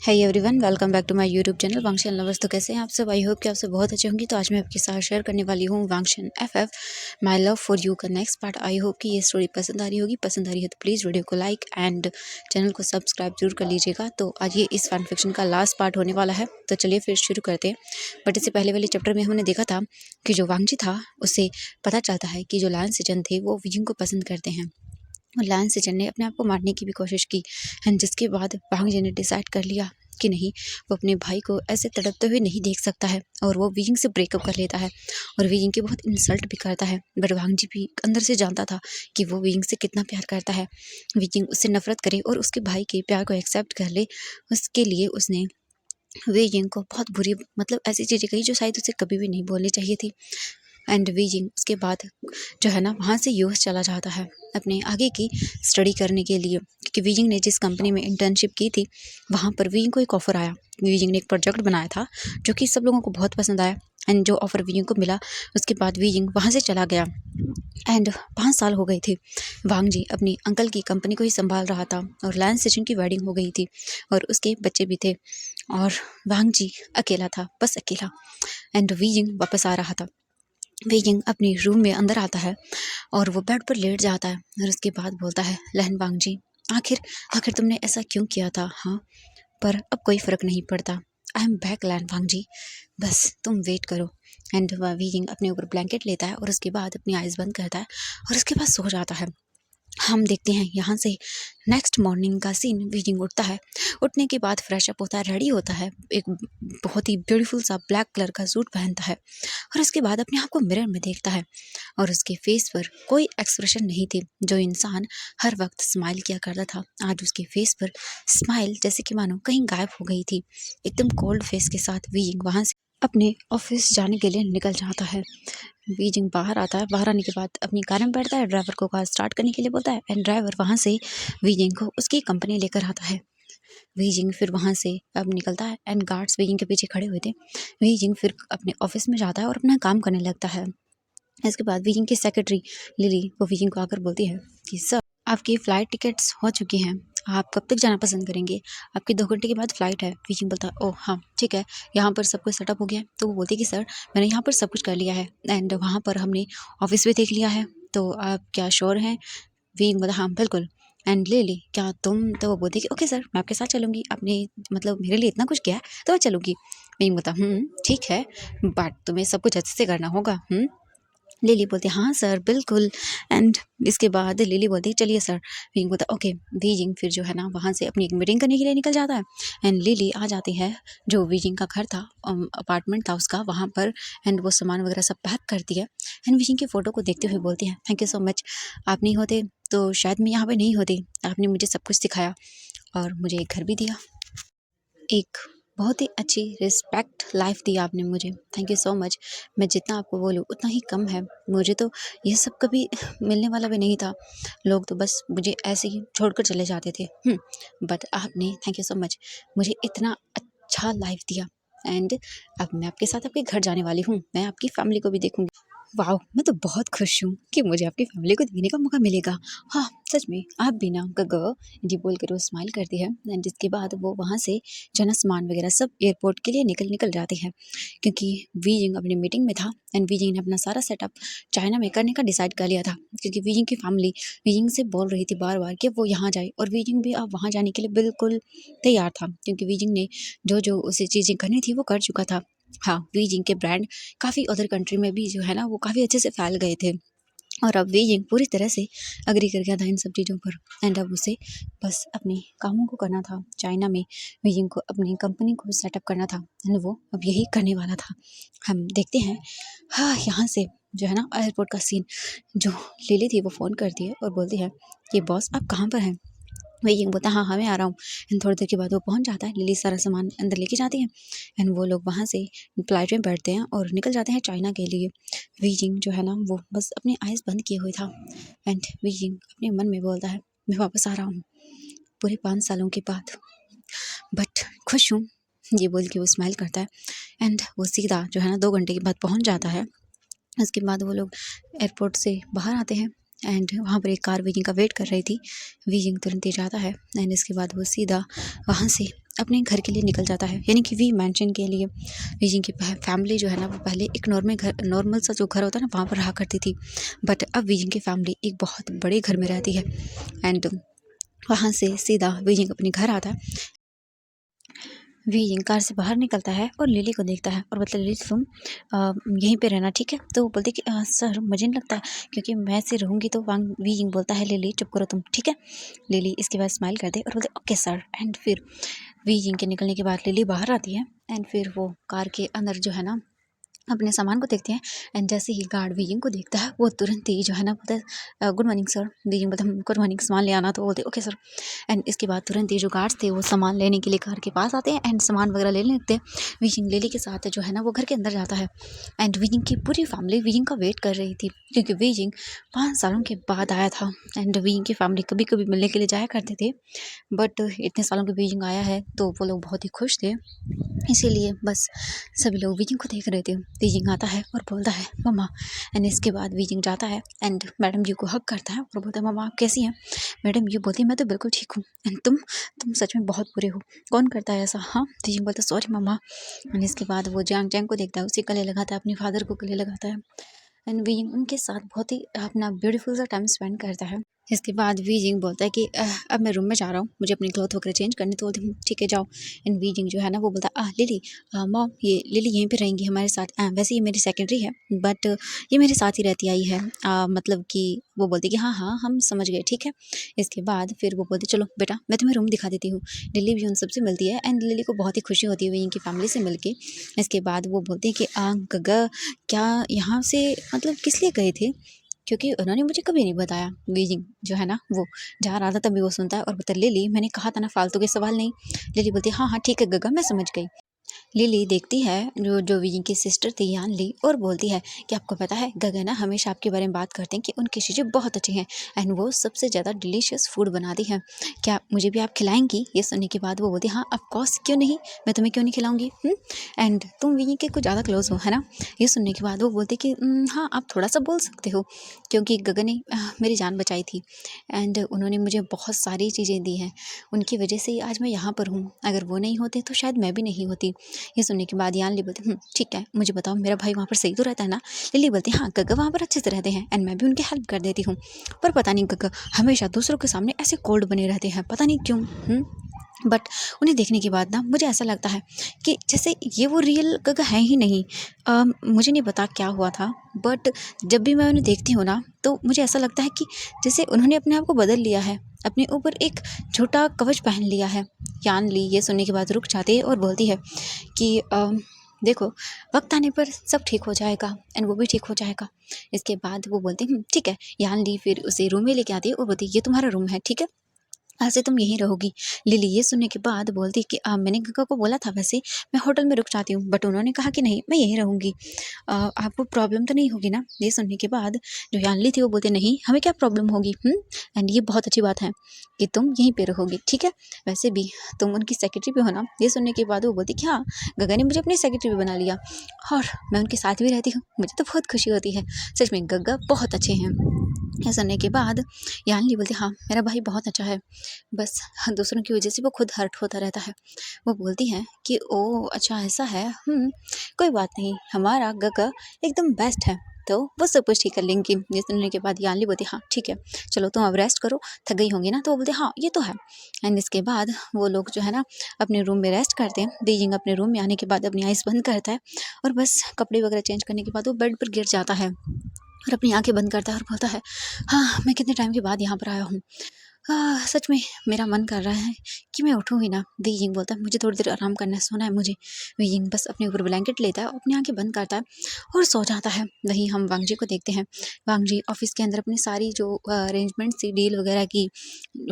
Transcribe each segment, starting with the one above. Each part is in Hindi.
है everyone, welcome back to my YouTube channel Wangxian lovers. तो कैसे हैं आप सब? आई होप कि आप सब बहुत अच्छे होंगे। तो आज मैं आपके साथ शेयर करने वाली हूँ Wangxian FF my love for you का नेक्स्ट पार्ट। आई होप कि ये स्टोरी पसंद आ रही होगी। पसंद आ रही है तो प्लीज़ वीडियो को लाइक एंड चैनल को सब्सक्राइब जरूर कर लीजिएगा। तो आज ये इस फैन फिक्शन का लास्ट पार्ट होने वाला है, तो चलिए फिर शुरू करते हैं। बट इससे पहले वाले चैप्टर में हमने देखा था कि जो वांगजी था उससे पता चलता है कि जो लायन सेजन थे वो विजिंग को पसंद करते हैं और लायन सेजन ने अपने आप को मारने की भी कोशिश की। एंड जिसके बाद वांगजी ने डिसाइड कर लिया कि नहीं, वो अपने भाई को ऐसे तड़पते हुए नहीं देख सकता है और वो विजिंग से ब्रेकअप कर लेता है और विजिंग की बहुत इंसल्ट भी करता है। बट वांगजी भी अंदर से जानता था कि वो विजिंग से कितना प्यार करता है। विजिंग उससे नफरत करे और उसके भाई के प्यार को एक्सेप्ट कर ले, उसके लिए उसने विजिंग को बहुत बुरी ऐसी चीज़ें कही जो शायद उसे कभी भी नहीं बोलनी चाहिए थी। एंड विजिंग उसके बाद जो है ना वहाँ से यूएस चला जाता है अपने आगे की स्टडी करने के लिए, क्योंकि विजिंग ने जिस कंपनी में इंटर्नशिप की थी वहाँ पर विजिंग को एक ऑफ़र आया। विजिंग ने एक प्रोजेक्ट बनाया था जो कि सब लोगों को बहुत पसंद आया एंड जो ऑफ़र विजिंग को मिला उसके बाद विजिंग वहाँ से चला गया। एंड 5 साल हो गए थे। वांगजी अपनी अंकल की कंपनी को ही संभाल रहा था और लायन सेजन की वेडिंग हो गई थी और उसके बच्चे भी थे और वांगजी अकेला था, बस अकेला। एंड विजिंग वापस आ रहा था। विजिंग अपने रूम में अंदर आता है और वो बेड पर लेट जाता है और उसके बाद बोलता है, लहन वांगजी, आखिर आखिर तुमने ऐसा क्यों किया था? हाँ, पर अब कोई फ़र्क नहीं पड़ता। आई एम बैक लहन वांगजी, बस तुम वेट करो। एंड विजिंग अपने ऊपर ब्लैंकेट लेता है और उसके बाद अपनी आइज़ बंद करता है और उसके बाद सो जाता है। हम देखते हैं यहाँ से नेक्स्ट मॉर्निंग का सीन। विजिंग उठता है, उठने के बाद फ्रेश अप होता है, रेडी होता है, एक बहुत ही ब्यूटीफुल सा ब्लैक कलर का सूट पहनता है और उसके बाद अपने आप को मिरर में देखता है और उसके फेस पर कोई एक्सप्रेशन नहीं थी। जो इंसान हर वक्त स्माइल किया करता था, आज उसके फेस पर स्माइल जैसे कि मानो कहीं गायब हो गई थी। एकदम कोल्ड फेस के साथ विजिंग वहाँ से अपने ऑफिस जाने के लिए निकल जाता है। बीजिंग बाहर आता है, बाहर आने के बाद अपनी कार में बैठता है, ड्राइवर को कार स्टार्ट करने के लिए बोलता है एंड ड्राइवर वहाँ से बीजिंग को उसकी कंपनी लेकर आता है। बीजिंग फिर वहाँ से अब निकलता है एंड गार्ड्स बीजिंग के पीछे खड़े हुए थे। बीजिंग फिर अपने ऑफिस में जाता है और अपना काम करने लगता है। इसके बाद बीजिंग की सेक्रेटरी लिली वो बीजिंग को आकर बोलती है कि सर, आपकी फ़्लाइट टिकट्स हो चुकी हैं, आप कब तक जाना पसंद करेंगे? आपकी 2 घंटे के बाद फ़्लाइट है। बीजिंग बोलता है, ओह हाँ ठीक है, यहाँ पर सब कुछ सेटअप हो गया है। तो वो बोलती है कि सर, मैंने यहाँ पर सब कुछ कर लिया है एंड वहाँ पर हमने ऑफिस भी देख लिया है, तो आप क्या श्योर हैं? बीजिंग बोला, हाँ बिल्कुल। एंड लिली, क्या तुम? तो वो बोलती है कि ओके सर, मैं आपके साथ चलूँगी, आपने मेरे लिए इतना कुछ किया है तो मैं चलूँगी। बीजिंग बोलता, ठीक है, बट तुम्हें सब कुछ अच्छे से करना होगा। लिली बोलती है, हाँ सर बिल्कुल। एंड इसके बाद लिली बोलती है, चलिए सर। बीजिंग बोलता है, ओके। बीजिंग फिर जो है ना वहाँ से अपनी एक मीटिंग करने के लिए निकल जाता है एंड लिली आ जाती है जो बीजिंग का घर था, अपार्टमेंट था उसका, वहाँ पर। एंड वो सामान वगैरह सब पैक करती है एंड बीजिंग की फ़ोटो को देखते हुए बोलती है, थैंक यू सो मच, आप नहीं होते तो शायद मैं यहाँ पर नहीं होती। आपने मुझे सब कुछ सिखाया और मुझे एक घर भी दिया, एक बहुत ही अच्छी रिस्पेक्ट लाइफ दी आपने मुझे, थैंक यू सो मच। मैं जितना आपको बोलूँ उतना ही कम है। मुझे तो ये सब कभी मिलने वाला भी नहीं था। लोग तो बस मुझे ऐसे ही छोड़कर चले जाते थे। बट आपने, थैंक यू सो मच, मुझे इतना अच्छा लाइफ दिया। एंड अब मैं आपके साथ आपके घर जाने वाली हूँ, मैं आपकी फैमिली को भी देखूँगी। वाओ! मैं तो बहुत खुश हूँ कि मुझे आपकी फैमिली को देखने का मौका मिलेगा। हाँ, सच में आप भी ना गगो, जी बोलकर वो स्माइल करती है एंड जिसके बाद वो वहाँ से जो है ना सामान वगैरह सब एयरपोर्ट के लिए निकल जाती है, क्योंकि वीजिंग अपनी मीटिंग में था एंड वीजिंग ने अपना सारा सेटअप चाइना में करने का डिसाइड कर लिया था, क्योंकि वीजिंग की फैमिली वीजिंग से बोल रही थी बार-बार कि वो यहाँ जाए और वीजिंग भी अब वहाँ जाने के लिए बिल्कुल तैयार था, क्योंकि वीजिंग ने जो-जो उसे चीज़ें करनी थी वो कर चुका था। हाँ, वीजिंग के ब्रांड काफ़ी अदर कंट्री में भी जो है ना वो काफ़ी अच्छे से फैल गए थे और अब बीजिंग पूरी तरह से एग्री कर गया था इन सब चीज़ों पर। एंड अब उसे बस अपने कामों को करना था चाइना में, बीजिंग को अपनी कंपनी को सेटअप करना था एंड वो अब यही करने वाला था। हम देखते हैं, हाँ, यहाँ से जो है ना एयरपोर्ट का सीन। जो लिली थी वो फ़ोन करती है और बोलती है कि बॉस आप कहाँ पर हैं? बीजिंग बोलता है, हाँ हाँ मैं आ रहा हूँ। एंड थोड़ी देर के बाद वो पहुँच जाता है, लिली सारा सामान अंदर लेके जाती है एंड वो लोग वहाँ से फ्लाइट में बैठते हैं और निकल जाते हैं चाइना के लिए। बीजिंग जो है ना वो बस अपनी आइज़ बंद किए हुए था एंड बीजिंग अपने मन में बोलता है, मैं वापस आ रहा हूँ पूरे 5 सालों के बाद, बट खुश हूँ। ये बोल के वो स्माइल करता है एंड वो सीधा जो है ना 2 घंटे के बाद पहुँच जाता है। उसके बाद वो लोग एयरपोर्ट से बाहर आते हैं एंड वहाँ पर एक कार बीजिंग का वेट कर रही थी। बीजिंग तुरंत ही जाता है एंड इसके बाद वो सीधा वहाँ से अपने घर के लिए निकल जाता है, यानी कि वी मेंशन के लिए। वीजिंग की फैमिली जो है ना वो पहले एक नॉर्मल सा जो घर होता है ना वहाँ पर रहा करती थी, बट अब वीजिंग की फैमिली एक बहुत बड़े घर में रहती है। एंड वहाँ से सीधा वीजिंग अपने घर आता है। वीजिंग कार से बाहर निकलता है और लिली को देखता है और बोलता है, लिली तुम यहीं पे रहना, ठीक है? तो वो बोलती है कि सर मुझे नहीं लगता, क्योंकि मैं ऐसे रहूँगी तो वांग वीजिंग बोलता है, लिली चुप करो तुम, ठीक है? लिली इसके बाद स्माइल कर दे और बोलते ओके सर। एंड फिर वीजिंग के निकलने के बाद लिली बाहर आती है एंड फिर वो कार के अंदर जो है ना अपने सामान को देखते हैं। एंड जैसे ही गार्ड वीजिंग को देखता है वो तुरंत ही जो है ना बोलता है गुड मॉर्निंग सर। वीजिंग बोलता है गुड मॉर्निंग, सामान ले आना, तो बोलते ओके सर। एंड इसके बाद तुरंत ही जो गार्ड्स थे वो सामान लेने के लिए कार के पास आते हैं एंड सामान वगैरह लेने लगते हैं। वीजिंग लिली के साथ जो है ना वो घर के अंदर जाता है एंड वीजिंग की पूरी फैमिली वीजिंग का वेट कर रही थी, क्योंकि वीजिंग 5 सालों के बाद आया था। एंड वीजिंग की फैमिली कभी कभी मिलने के लिए जाया करते थे, बट इतने सालों के वीजिंग आया है तो वो लोग बहुत ही खुश थे, इसीलिए बस सभी लोग वीजिंग को देख रहे थे। वीजिंग आता है और बोलता है मम्मा। एंड इसके बाद वीजिंग जाता है एंड मैडम जी को हक करता है और बोलता है मम्मा आप कैसी हैं? मैडम जी बोलती है मैं तो बिल्कुल ठीक हूँ। एंड तुम सच में बहुत बुरे हो, कौन करता है ऐसा? हाँ, वीजिंग बोलता है सॉरी मम्मा। एंड इसके बाद वो जैंग जैंग को देखता है, उसे गले लगाता है, अपने फादर को गले लगाता है एंड वीजिंग उनके साथ बहुत ही अपना ब्यूटीफुल सा टाइम स्पेंड करता है। इसके बाद वीजिंग बोलता है कि अब मैं रूम में जा रहा हूँ, मुझे अपनी क्लॉथ वगैरह चेंज करनी, तो बोलती हूँ ठीक है जाओ। एंड वीजिंग जो है ना वो बोलता है लिली मॉम ये लिली यहीं पे रहेंगी हमारे साथ। वैसे ये मेरी सेकेंडरी है बट ये मेरे साथ ही रहती आई है, मतलब कि वो बोलती कि हाँ हाँ हम समझ गए, ठीक है। इसके बाद फिर वो बोलती चलो बेटा मैं तुम्हें रूम दिखा देती हूँ। लिली भी उन सबसे मिलती है एंड लिली को बहुत ही खुशी होती है वीजिंग की फैमिली से मिलके। इसके बाद वो बोलते हैं कि गगा क्या यहाँ से मतलब किस लिए गए थे, क्योंकि उन्होंने मुझे कभी नहीं बताया। वीजिंग जो है ना वो जा रहा था तभी वो सुनता है और बोलता है लिली मैंने कहा था ना फालतू के सवाल नहीं। लिली बोलती है हाँ हाँ ठीक है गगा मैं समझ गई। लिली देखती है जो जो विजी की सिस्टर थी यान ली और बोलती है कि आपको पता है गगन ना हमेशा आपके बारे में बात करते हैं कि उनकी चीज़ें बहुत अच्छी हैं एंड वो सबसे ज़्यादा डिलीशियस फूड बनाती हैं, क्या मुझे भी आप खिलाएंगी? ये सुनने के बाद वो बोलती हाँ ऑफ कोर्स क्यों नहीं, मैं तुम्हें क्यों नहीं खिलाऊंगी। एंड तुम विजी के कुछ ज़्यादा क्लोज हो है ना। ये सुनने के बाद वो बोलती कि हाँ आप थोड़ा सा बोल सकते हो, क्योंकि गगन ने मेरी जान बचाई थी एंड उन्होंने मुझे बहुत सारी चीज़ें दी हैं, उनकी वजह से ही आज मैं यहाँ पर हूँ, अगर वो नहीं होते तो शायद मैं भी नहीं होती। ये सुनने के बाद यान ली बोलती ठीक है मुझे बताओ मेरा भाई वहाँ पर सही तो रहता है ना। लिली बोलती हाँ गग्गा वहाँ पर अच्छे से रहते हैं एंड मैं भी उनकी हेल्प कर देती हूँ, पर पता नहीं गग्गा हमेशा दूसरों के सामने ऐसे कोल्ड बने रहते हैं, पता नहीं क्यों। बट उन्हें देखने के बाद ना मुझे ऐसा लगता है कि जैसे ये वो रियल गग्गा है ही नहीं। मुझे नहीं पता क्या हुआ था, बट जब भी मैं उन्हें देखती हूँ ना तो मुझे ऐसा लगता है कि जैसे उन्होंने अपने आप को बदल लिया है, अपने ऊपर एक छोटा कवच पहन लिया है। यान ली ये सुनने के बाद रुक जाती है और बोलती है कि देखो वक्त आने पर सब ठीक हो जाएगा एंड वो भी ठीक हो जाएगा। इसके बाद वो बोलती ठीक है। यान ली फिर उसे रूम में लेके आती है और बोलती ये तुम्हारा रूम है, ठीक है, आज से तुम यहीं रहोगी। लिली ये सुनने के बाद बोलती कि मैंने गग्गा को बोला था वैसे मैं होटल में रुक जाती हूँ, बट उन्होंने कहा कि नहीं मैं यहीं रहूँगी, आपको प्रॉब्लम तो नहीं होगी ना। ये सुनने के बाद जो यानली थी वो बोलते नहीं हमें क्या प्रॉब्लम होगी। एंड ये बहुत अच्छी बात है कि तुम यहीं पे रहोगी, ठीक है, वैसे भी तुम उनकी सेक्रेटरी भी हो ना। ये सुनने के बाद वो बोलती कि हाँ गग्गा ने मुझे अपनी सेक्रेटरी भी बना लिया और मैं उनके साथ भी रहती हूँ, मुझे तो बहुत खुशी होती है, सच में गग्गा बहुत अच्छे हैं। ये सुनने के बाद यानली बोलती हाँ मेरा भाई बहुत अच्छा है, बस दूसरों की वजह से वो खुद हर्ट होता रहता है। वो बोलती हैं कि ओह अच्छा ऐसा है, कोई बात नहीं हमारा गगा एकदम बेस्ट है, तो वो सब कुछ ठीक कर लेंगी। ये सुनने के बाद यानली बोलती हाँ ठीक है चलो तुम अब रेस्ट करो, थक गई होंगी ना। तो वो बोलते हाँ ये तो है। एंड इसके बाद वो लोग जो है ना अपने रूम में रेस्ट करते हैं। बीजिंग अपने रूम में आने के बाद अपनी आइज़ बंद करता है और बस कपड़े वगैरह चेंज करने के बाद वो बेड पर गिर जाता है और अपनी आंखें बंद करता है और बोलता है हाँ मैं कितने टाइम के बाद यहाँ पर आया हूँ, सच में मेरा मन कर रहा है कि मैं उठूँ ही ना। वीजिंग बोलता है मुझे थोड़ी देर आराम करना है, सोना है मुझे। वीजिंग बस अपने ऊपर ब्लैंकेट लेता है और अपनी आंखें बंद करता है और सो जाता है। वहीं हम वांगजी को देखते हैं। वांगजी ऑफिस के अंदर अपनी सारी जो अरेंजमेंट थी डील वगैरह की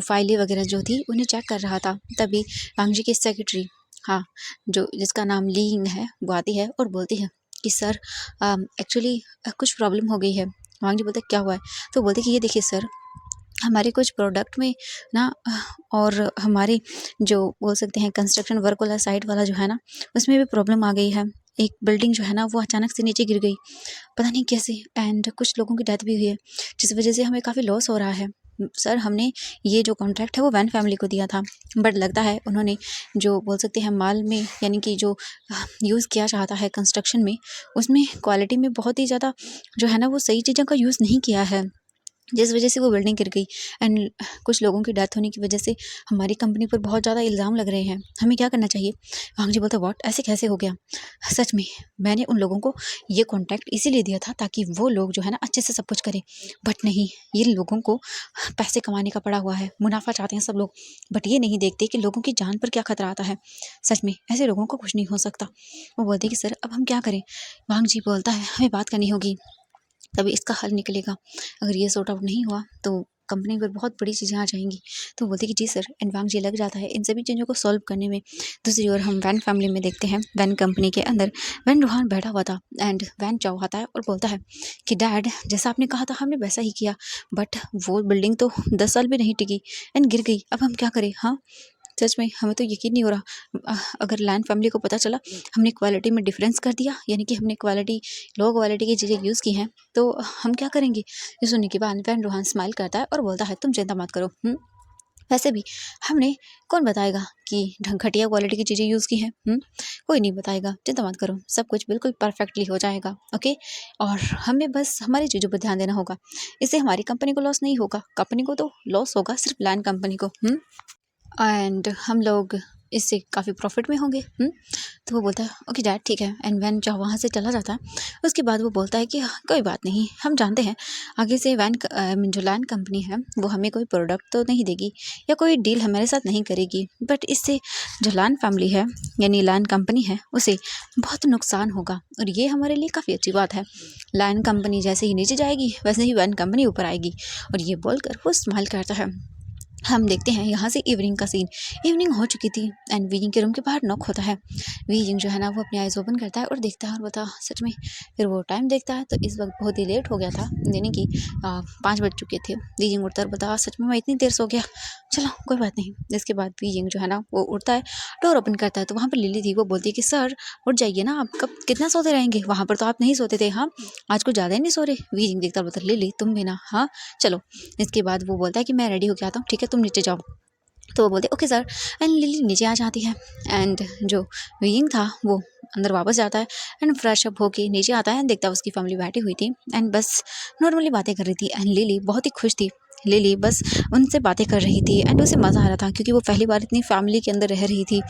फाइलें वगैरह जो थी उन्हें चेक कर रहा था। तभी वांगजी की सेक्रेटरी हाँ जो जिसका नाम लीइंग है वो आती है और बोलती है कि सर एक्चुअली कुछ प्रॉब्लम हो गई है। वांगजी बोलते क्या हुआ है? तो बोलते कि ये देखिए सर हमारे कुछ प्रोडक्ट में ना और हमारे जो बोल सकते हैं कंस्ट्रक्शन वर्क वाला साइट वाला जो है ना उसमें भी प्रॉब्लम आ गई है। एक बिल्डिंग जो है ना वो अचानक से नीचे गिर गई, पता नहीं कैसे, एंड कुछ लोगों की डेथ भी हुई है जिस वजह से हमें काफ़ी लॉस हो रहा है। सर हमने ये जो कॉन्ट्रैक्ट है वो वैन फैमिली को दिया था, बट लगता है उन्होंने जो बोल सकते हैं माल में यानी कि जो यूज़ किया जाता है कंस्ट्रक्शन में, उसमें क्वालिटी में बहुत ही ज़्यादा जो है ना वो सही चीज़ों का यूज़ नहीं किया है, जिस वजह से वो बिल्डिंग गिर गई एंड कुछ लोगों की डेथ होने की वजह से हमारी कंपनी पर बहुत ज़्यादा इल्ज़ाम लग रहे हैं, हमें क्या करना चाहिए। वांग जी बोलते व्हाट, ऐसे कैसे हो गया। सच में मैंने उन लोगों को ये कॉन्ट्रैक्ट इसीलिए दिया था ताकि वो लोग जो है ना अच्छे से सब कुछ करें, बट नहीं, ये लोगों को पैसे कमाने का पड़ा हुआ है, मुनाफा चाहते हैं सब लोग, बट ये नहीं देखते कि लोगों की जान पर क्या खतरा आता है। सच में ऐसे लोगों को कुछ नहीं हो सकता। वो बोलते कि सर अब हम क्या करें। वांग जी बोलता है हमें बात करनी होगी, तभी इसका हल निकलेगा। अगर ये सॉर्ट आउट नहीं हुआ तो कंपनी पर बहुत बड़ी चीज़ें आ जाएंगी। तो बोलते कि जी सर, एंड वांग जी लग जाता है इन सभी चीज़ों को सॉल्व करने में। दूसरी ओर हम वैन फैमिली में देखते हैं, वैन कंपनी के अंदर वैन रूहान बैठा हुआ था एंड वैन चाओ आता है और बोलता है कि डैड जैसा आपने कहा था हमने वैसा ही किया, बट वो बिल्डिंग तो 10 साल भी नहीं टिकी एंड गिर गई, अब हम क्या करें। हाँ सच में हमें तो यकीन नहीं हो रहा। अगर लैंड फैमिली को पता चला हमने क्वालिटी में डिफरेंस कर दिया, यानी कि हमने क्वालिटी लो क्वालिटी की चीज़ें यूज़ की हैं, तो हम क्या करेंगे। ये सुनने के बाद वैन रूहान स्माइल करता है और बोलता है तुम चिंता मत करो। वैसे भी हमने कौन बताएगा कि घटिया क्वालिटी की चीज़ें यूज़ की हैं। कोई नहीं बताएगा, चिंता मत करो, सब कुछ बिल्कुल परफेक्टली हो जाएगा। ओके, और हमें बस हमारी चीज़ों पर ध्यान देना होगा, इससे हमारी कंपनी को लॉस नहीं होगा, कंपनी को तो लॉस होगा सिर्फ लैंड कंपनी को। एंड हम लोग इससे काफ़ी प्रॉफिट में होंगे। तो वो बोलता है ओके डैड ठीक है, एंड वैन जब वहाँ से चला जाता है उसके बाद वो बोलता है कि हाँ, कोई बात नहीं, हम जानते हैं आगे से जो लैंड कंपनी है वो हमें कोई प्रोडक्ट तो नहीं देगी या कोई डील हमारे साथ नहीं करेगी, बट इससे जो लैंड फैमिली है यानी लैंड कंपनी है उसे बहुत नुकसान होगा, और ये हमारे लिए काफ़ी अच्छी बात है। लैंड कंपनी जैसे ही नीचे जाएगी वैसे ही वैन कंपनी ऊपर आएगी। और ये बोलकर वो स्माइल करता है। हम देखते हैं यहाँ से इवनिंग का सीन। इवनिंग हो चुकी थी एंड वीजिंग के रूम के बाहर नॉक होता है। वीजिंग जो है ना वो अपनी आइज़ ओपन करता है और देखता है और बता सच में। फिर वो टाइम देखता है तो इस वक्त बहुत ही लेट हो गया था, यानी कि 5 बज चुके थे। वीजिंग उठता है और बता सच में मैं इतनी देर सो गया, चलो कोई बात नहीं। इसके बाद वीजिंग जो है ना वो उठता है, डोर ओपन करता है तो वहाँ पर लिली थी। वो बोलती है कि सर उठ जाइए ना, आप कब कितना सोते रहेंगे, वहाँ पर तो आप नहीं सोते थे। हाँ आज कुछ ज़्यादा ही नहीं सो रहे। वीजिंग देखता बोलता लिली तुम भी ना, हाँ चलो। इसके बाद वो बोलता है कि मैं रेडी होके आता हूँ, ठीक है तुम नीचे जाओ। तो वो बोलते ओके सर, एंड लिली नीचे आ जाती है एंड जो विंग था वो अंदर वापस जाता है एंड फ्रेश अप होके नीचे आता है। देखता है उसकी फैमिली बैठी हुई थी एंड बस नॉर्मली बातें कर रही थी एंड लिली बहुत ही खुश थी। लिली बस उनसे बातें कर रही थी एंड उसे मज़ा आ रहा था क्योंकि वो पहली बार इतनी फैमिली के अंदर रह रही थी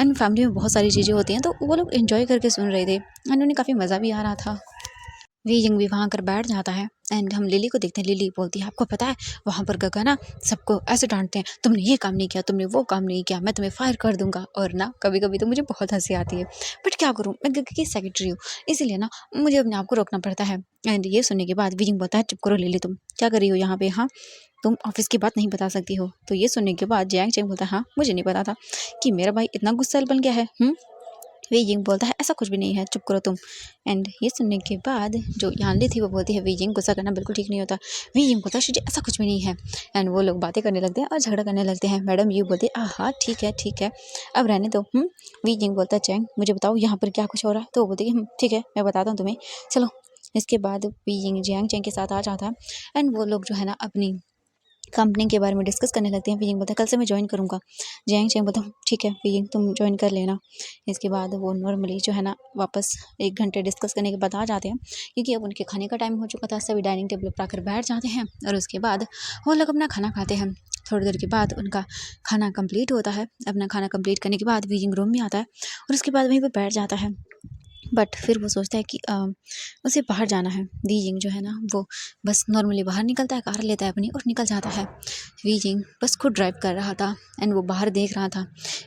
एंड फैमिली में बहुत सारी चीज़ें होती हैं तो वो लोग एंजॉय करके सुन रहे थे एंड उन्हें काफ़ी मज़ा भी आ रहा था। वीजिंग भी वहाँ कर बैठ जाता है एंड हम लिली को देखते हैं। लिली बोलती है आपको पता है वहाँ पर गगा ना सबको ऐसे डांटते हैं, तुमने ये काम नहीं किया, तुमने वो काम नहीं किया, मैं तुम्हें फायर कर दूंगा। और ना कभी कभी तो मुझे बहुत हंसी आती है, बट क्या करूँ, मैं गगा की सेक्रेटरी हूँ, इसीलिए ना मुझे अपने आप को रोकना पड़ता है। एंड ये सुनने के बाद वीजिंग बोलता है चुप करो लिली, तुम क्या कर रही हो यहाँ पे। हाँ तुम ऑफिस की बात नहीं बता सकती हो। तो ये सुनने के बाद जैंग चैंग बोलता है हाँ मुझे नहीं पता था कि मेरा भाई इतना गुस्सैल बन गया है। वीजिंग बोलता है ऐसा कुछ भी नहीं है, चुप करो तुम। एंड ये सुनने के बाद जो यानली थी वो बोलती है वीजिंग गुस्सा करना बिल्कुल ठीक नहीं होता। वीजिंग बोलता है शुजी ऐसा कुछ भी नहीं है। एंड वो लोग बातें करने लगते हैं और झगड़ा करने लगते हैं। मैडम ये बोलती है हाँ ठीक है अब रहने दो। वीजिंग बोलता है चैंग मुझे बताओ यहाँ पर क्या कुछ हो रहा है। तो वो बोलती है ठीक है मैं बताता हूँ तुम्हें, चलो। इसके बाद वीजिंग जियांग चैंग के साथ आ जाता है एंड वो लोग जो है ना अपनी कंपनी के बारे में डिस्कस करने लगते हैं। वीजिंग बोलता है कल से मैं ज्वाइन करूँगा। जैंग चैंग बोलता हूँ ठीक है वीजिंग तुम ज्वाइन कर लेना। इसके बाद वो नॉर्मली जो है ना वापस 1 घंटे डिस्कस करने के बाद आ जाते हैं क्योंकि अब उनके खाने का टाइम हो चुका था। सभी डाइनिंग टेबल पर आकर बैठ जाते हैं और उसके बाद वो लोग अपना खाना खाते हैं। थोड़ी देर के बाद उनका खाना कंप्लीट होता है। अपना खाना कंप्लीट करने के बाद वीजिंग रूम में आता है और उसके बाद वहीं पर बैठ जाता है। बट फिर वो सोचता है कि उसे बाहर जाना है। वीजिंग जो है ना वो बस नॉर्मली बाहर निकलता है, कार लेता है अपनी और निकल जाता है। वीजिंग बस खुद ड्राइव कर रहा था एंड वो बाहर देख रहा था।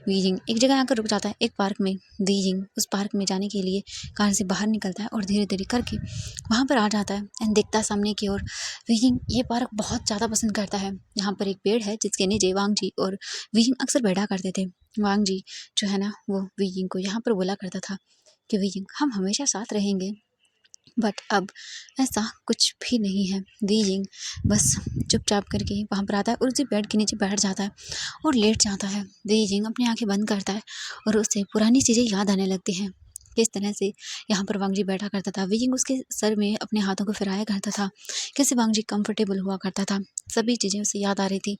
वीजिंग एक जगह आकर रुक जाता है, एक पार्क में। वीजिंग उस पार्क में जाने के लिए कार से बाहर निकलता है और धीरे धीरे करके वहाँ पर आ जाता है एंड देखता है सामने की ओर। वीजिंग ये पार्क बहुत ज़्यादा पसंद करता है। यहाँ पर एक पेड़ है जिसके नीचे वांग जी और वीजिंग अक्सर बैठा करते थे। वांग जी जो है ना वो वीजिंग को यहाँ पर बोला करता था कि वीजिंग हम हमेशा साथ रहेंगे, बट अब ऐसा कुछ भी नहीं है। वीजिंग बस चुपचाप करके वहाँ पर आता है और उसी बेड के नीचे बैठ जाता है और लेट जाता है। वीजिंग अपनी आंखें बंद करता है और उसे पुरानी चीज़ें याद आने लगती हैं किस तरह से यहाँ पर वांग जी बैठा करता था, वीइंग उसके सर में अपने हाथों को फिराया करता था, कैसे वांग जी कंफर्टेबल हुआ करता था, सभी चीज़ें उसे याद आ रही थी।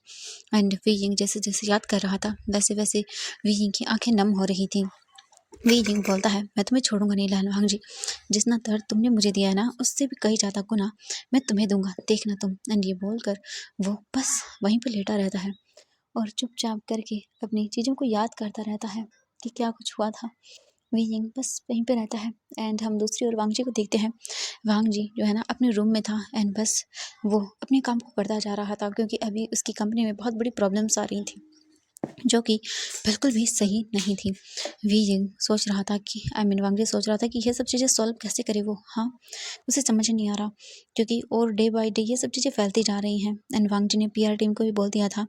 एंड वीइंग जैसे जैसे याद कर रहा था वैसे वैसे वीइंग की आंखें नम हो रही थी। वीइंग बोलता है, मैं तुम्हें छोड़ूंगा नहीं वांग जी, जितना दर्द तुमने मुझे दिया है ना उससे भी कहीं ज़्यादा गुना मैं तुम्हें दूंगा, देखना तुम। एंड ये बोलकर वो बस वहीं पर लेटा रहता है और चुपचाप करके अपनी चीज़ों को याद करता रहता है कि क्या कुछ हुआ था। वीइंग बस वहीं पे रहता है एंड हम दूसरी ओर वांग जी को देखते हैं। वांग जी जो है ना अपने रूम में था एंड बस वो अपने काम को करता जा रहा था, क्योंकि अभी उसकी कंपनी में बहुत बड़ी प्रॉब्लम्स आ रही थी जो कि बिल्कुल भी सही नहीं थी। वीइंग सोच रहा था कि वांग जी सोच रहा था कि ये सब चीज़ें सॉल्व कैसे करे वो। हाँ, उसे समझ नहीं आ रहा, क्योंकि और डे बाय डे ये सब चीज़ें फैलती जा रही हैं। एंड वांग जी ने पीआर टीम को भी बोल दिया था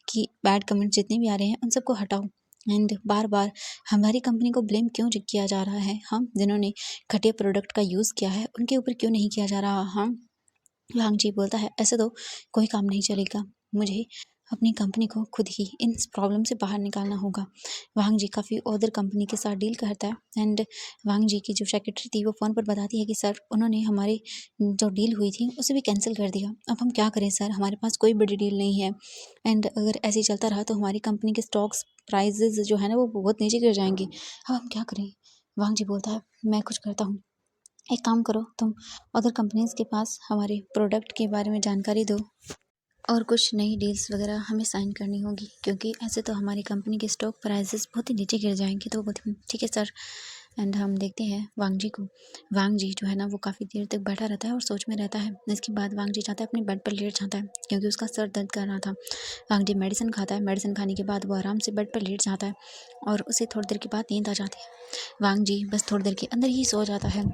कि बैड कमेंट्स जितने भी आ रहे हैं उन सबको हटाओ। एंड बार बार हमारी कंपनी को ब्लेम क्यों किया जा रहा है, हम जिन्होंने घटिया प्रोडक्ट का यूज़ किया है उनके ऊपर क्यों नहीं किया जा रहा। हाँ, वांग जी बोलता है, ऐसे तो कोई काम नहीं चलेगा, मुझे अपनी कंपनी को खुद ही इन प्रॉब्लम से बाहर निकालना होगा। वांग जी काफ़ी अदर कंपनी के साथ डील करता है एंड वांग जी की जो सेक्रेटरी थी वो फ़ोन पर बताती है कि सर उन्होंने हमारी जो डील हुई थी उसे भी कैंसिल कर दिया। अब हम क्या करें सर, हमारे पास कोई बड़ी डील नहीं है एंड अगर ऐसे ही चलता रहा तो हमारी कंपनी के स्टॉक्स प्राइजेज जो है ना वो बहुत नीचे गिर जाएंगे। अब हम क्या करें। वांग जी बोलता है, मैं कुछ करता हूँ, एक काम करो तुम अदर कंपनीज के पास हमारे प्रोडक्ट के बारे में जानकारी दो और कुछ नई डील्स वगैरह हमें साइन करनी होगी, क्योंकि ऐसे तो हमारी कंपनी के स्टॉक प्राइसेस बहुत ही नीचे गिर जाएंगे। तो वो बोलते ठीक है सर। एंड हम देखते हैं वांग जी को। वांग जी जो है ना वो काफ़ी देर तक बैठा रहता है और सोच में रहता है। इसके बाद वांग जी जाता है अपने बेड पर लेट जाता है, क्योंकि उसका सर दर्द कर रहा था। वांग जी मेडिसिन खाता है, मेडिसिन खाने के बाद वो आराम से बेड पर लेट जाता है और उसे थोड़ी देर के बाद नींद आ जाती है। वांग जी बस थोड़ी देर के अंदर ही सो जाता है।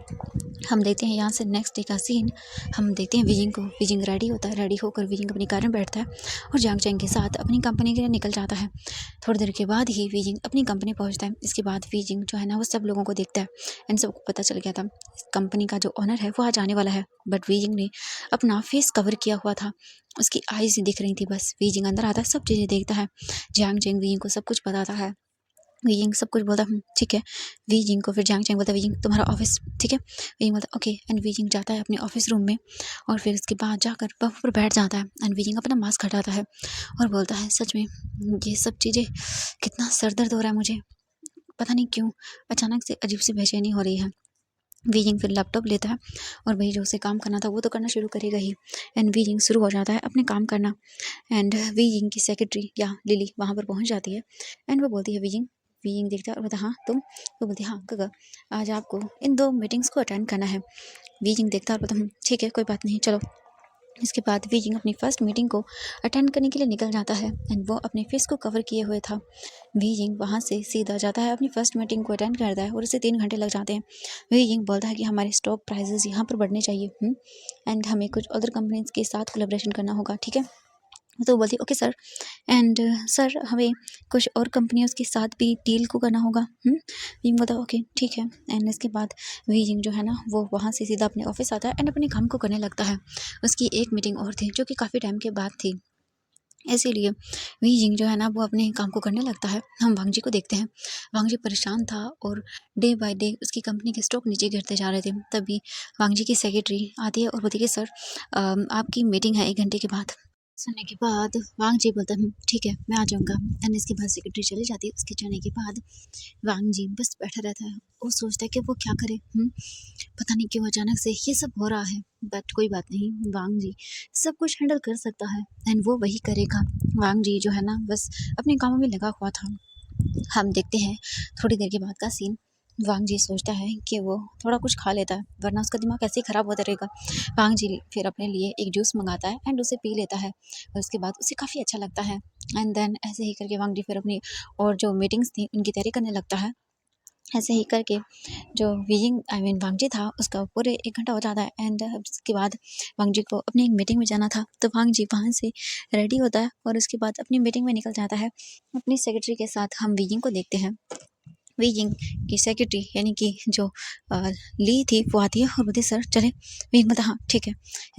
हम देखते हैं यहाँ से नेक्स्ट डे का सीन। हम देखते हैं वीजिंग को। वीजिंग रेडी होता है, रेडी होकर वीजिंग अपनी कार में बैठता है और जांग चैंग के साथ अपनी कंपनी के लिए निकल जाता है। थोड़ी देर के बाद ही वीजिंग अपनी कंपनी पहुँचता है। इसके बाद वीजिंग जो है ना वो सब लोगों को देखता है एंड सबको पता चल गया था कंपनी का जो ओनर है वो आज आने वाला है। बट वीजिंग ने अपना फेस कवर किया हुआ था, उसकी आईज दिख रही थी बस। वीजिंग अंदर आता है, सब चीज़ें देखता है। जांग चैंग वीजिंग को सब कुछ बताता है। वीजिंग सब कुछ बोलता ठीक है। वीजिंग को फिर जांग चैंग बोलता वीजिंग तुम्हारा ऑफिस ठीक है। वीजिंग बोलता ओके एंड वीजिंग जाता है अपने ऑफिस रूम में और फिर उसके बाद जाकर वहाँ पर बैठ जाता है एंड वीजिंग अपना मास्क हटाता है और बोलता है सच में ये सब चीज़ें कितना सर दर्द हो रहा है मुझे, पता नहीं क्यों अचानक से अजीब सी बेचैनी हो रही है। वीजिंग फिर लैपटॉप लेता है और वही जो उसे काम करना था वो तो करना शुरू करेगा ही। एंड वीजिंग शुरू हो जाता है अपने काम करना एंड वीजिंग की सेक्रेटरी या लिली वहाँ पर पहुँच जाती है एंड वो बोलती है वीजिंग। वीजिंग देखता है और बोलता हाँ तुम, तो बोलती हाँ गगा आज आपको इन 2 मीटिंग्स को अटेंड करना है। वीजिंग देखता है और बोलता ठीक है कोई बात नहीं चलो। इसके बाद वीजिंग अपनी फर्स्ट मीटिंग को अटेंड करने के लिए निकल जाता है एंड वो अपने फेस को कवर किए हुए था। वीजिंग वहाँ से सीधा जाता है अपनी फर्स्ट मीटिंग को अटेंड करता है और उसे 3 घंटे लग जाते हैं। वीजिंग बोलता है कि हमारे स्टॉक प्राइजेस यहाँ पर बढ़ने चाहिए एंड हमें कुछ अदर कंपनीज के साथ कोलैबोरेशन करना होगा ठीक है। तो बोलती ओके सर एंड सर हमें कुछ और कंपनियों के साथ भी डील को करना होगा। वीजिंग बोलता ओके ठीक है। एंड इसके बाद वीजिंग जो है ना वो वहाँ से सीधा अपने ऑफिस आता है एंड अपने काम को करने लगता है। उसकी एक मीटिंग और थी जो कि काफ़ी टाइम के बाद थी, इसीलिए वीजिंग जो है ना वो अपने काम को करने लगता है। हम वांग जी को देखते हैं। वांग जी परेशान था और डे बाय डे उसकी कंपनी के स्टॉक नीचे गिरते जा रहे थे। तभी वांग जी की सेक्रेटरी आती है और बोलती है कि सर आपकी मीटिंग है 1 घंटे के बाद। सुनने के बाद वांग जी बोलता है ठीक है मैं आ जाऊँगा एंड इसके बाद सेक्रेटरी चली जाती है। उसके जाने के बाद वांग जी बस बैठा रहता है और सोचता है कि वो क्या करे। पता नहीं क्यों अचानक से ये सब हो रहा है, बट कोई बात नहीं, वांग जी सब कुछ हैंडल कर सकता है एंड वो वही करेगा। वांग जी जो है ना बस अपने कामों में लगा हुआ था। हम देखते हैं थोड़ी देर के बाद का सीन। वांग जी सोचता है कि वो थोड़ा कुछ खा लेता है वरना उसका दिमाग ऐसे ही ख़राब होता रहेगा। वांग जी फिर अपने लिए एक जूस मंगाता है एंड उसे पी लेता है और उसके बाद उसे काफ़ी अच्छा लगता है। एंड देन ऐसे ही करके वांग जी फिर अपनी और जो मीटिंग्स थी उनकी तैयारी करने लगता है। ऐसे ही करके जो वीजिंग वांग जी था उसका पूरे 1 घंटा हो जाता है एंड उसके बाद वांग जी को अपनी एक मीटिंग में जाना था। तो वांग जी वहाँ से रेडी होता है और उसके बाद अपनी मीटिंग में निकल जाता है अपनी सेक्रेटरी के साथ। हम वीजिंग को देखते हैं। वी जिंग की सेक्रेटरी यानी कि जो ली थी वो आती है और बोलती है सर चले। वी जिंग बोलता हाँ ठीक है।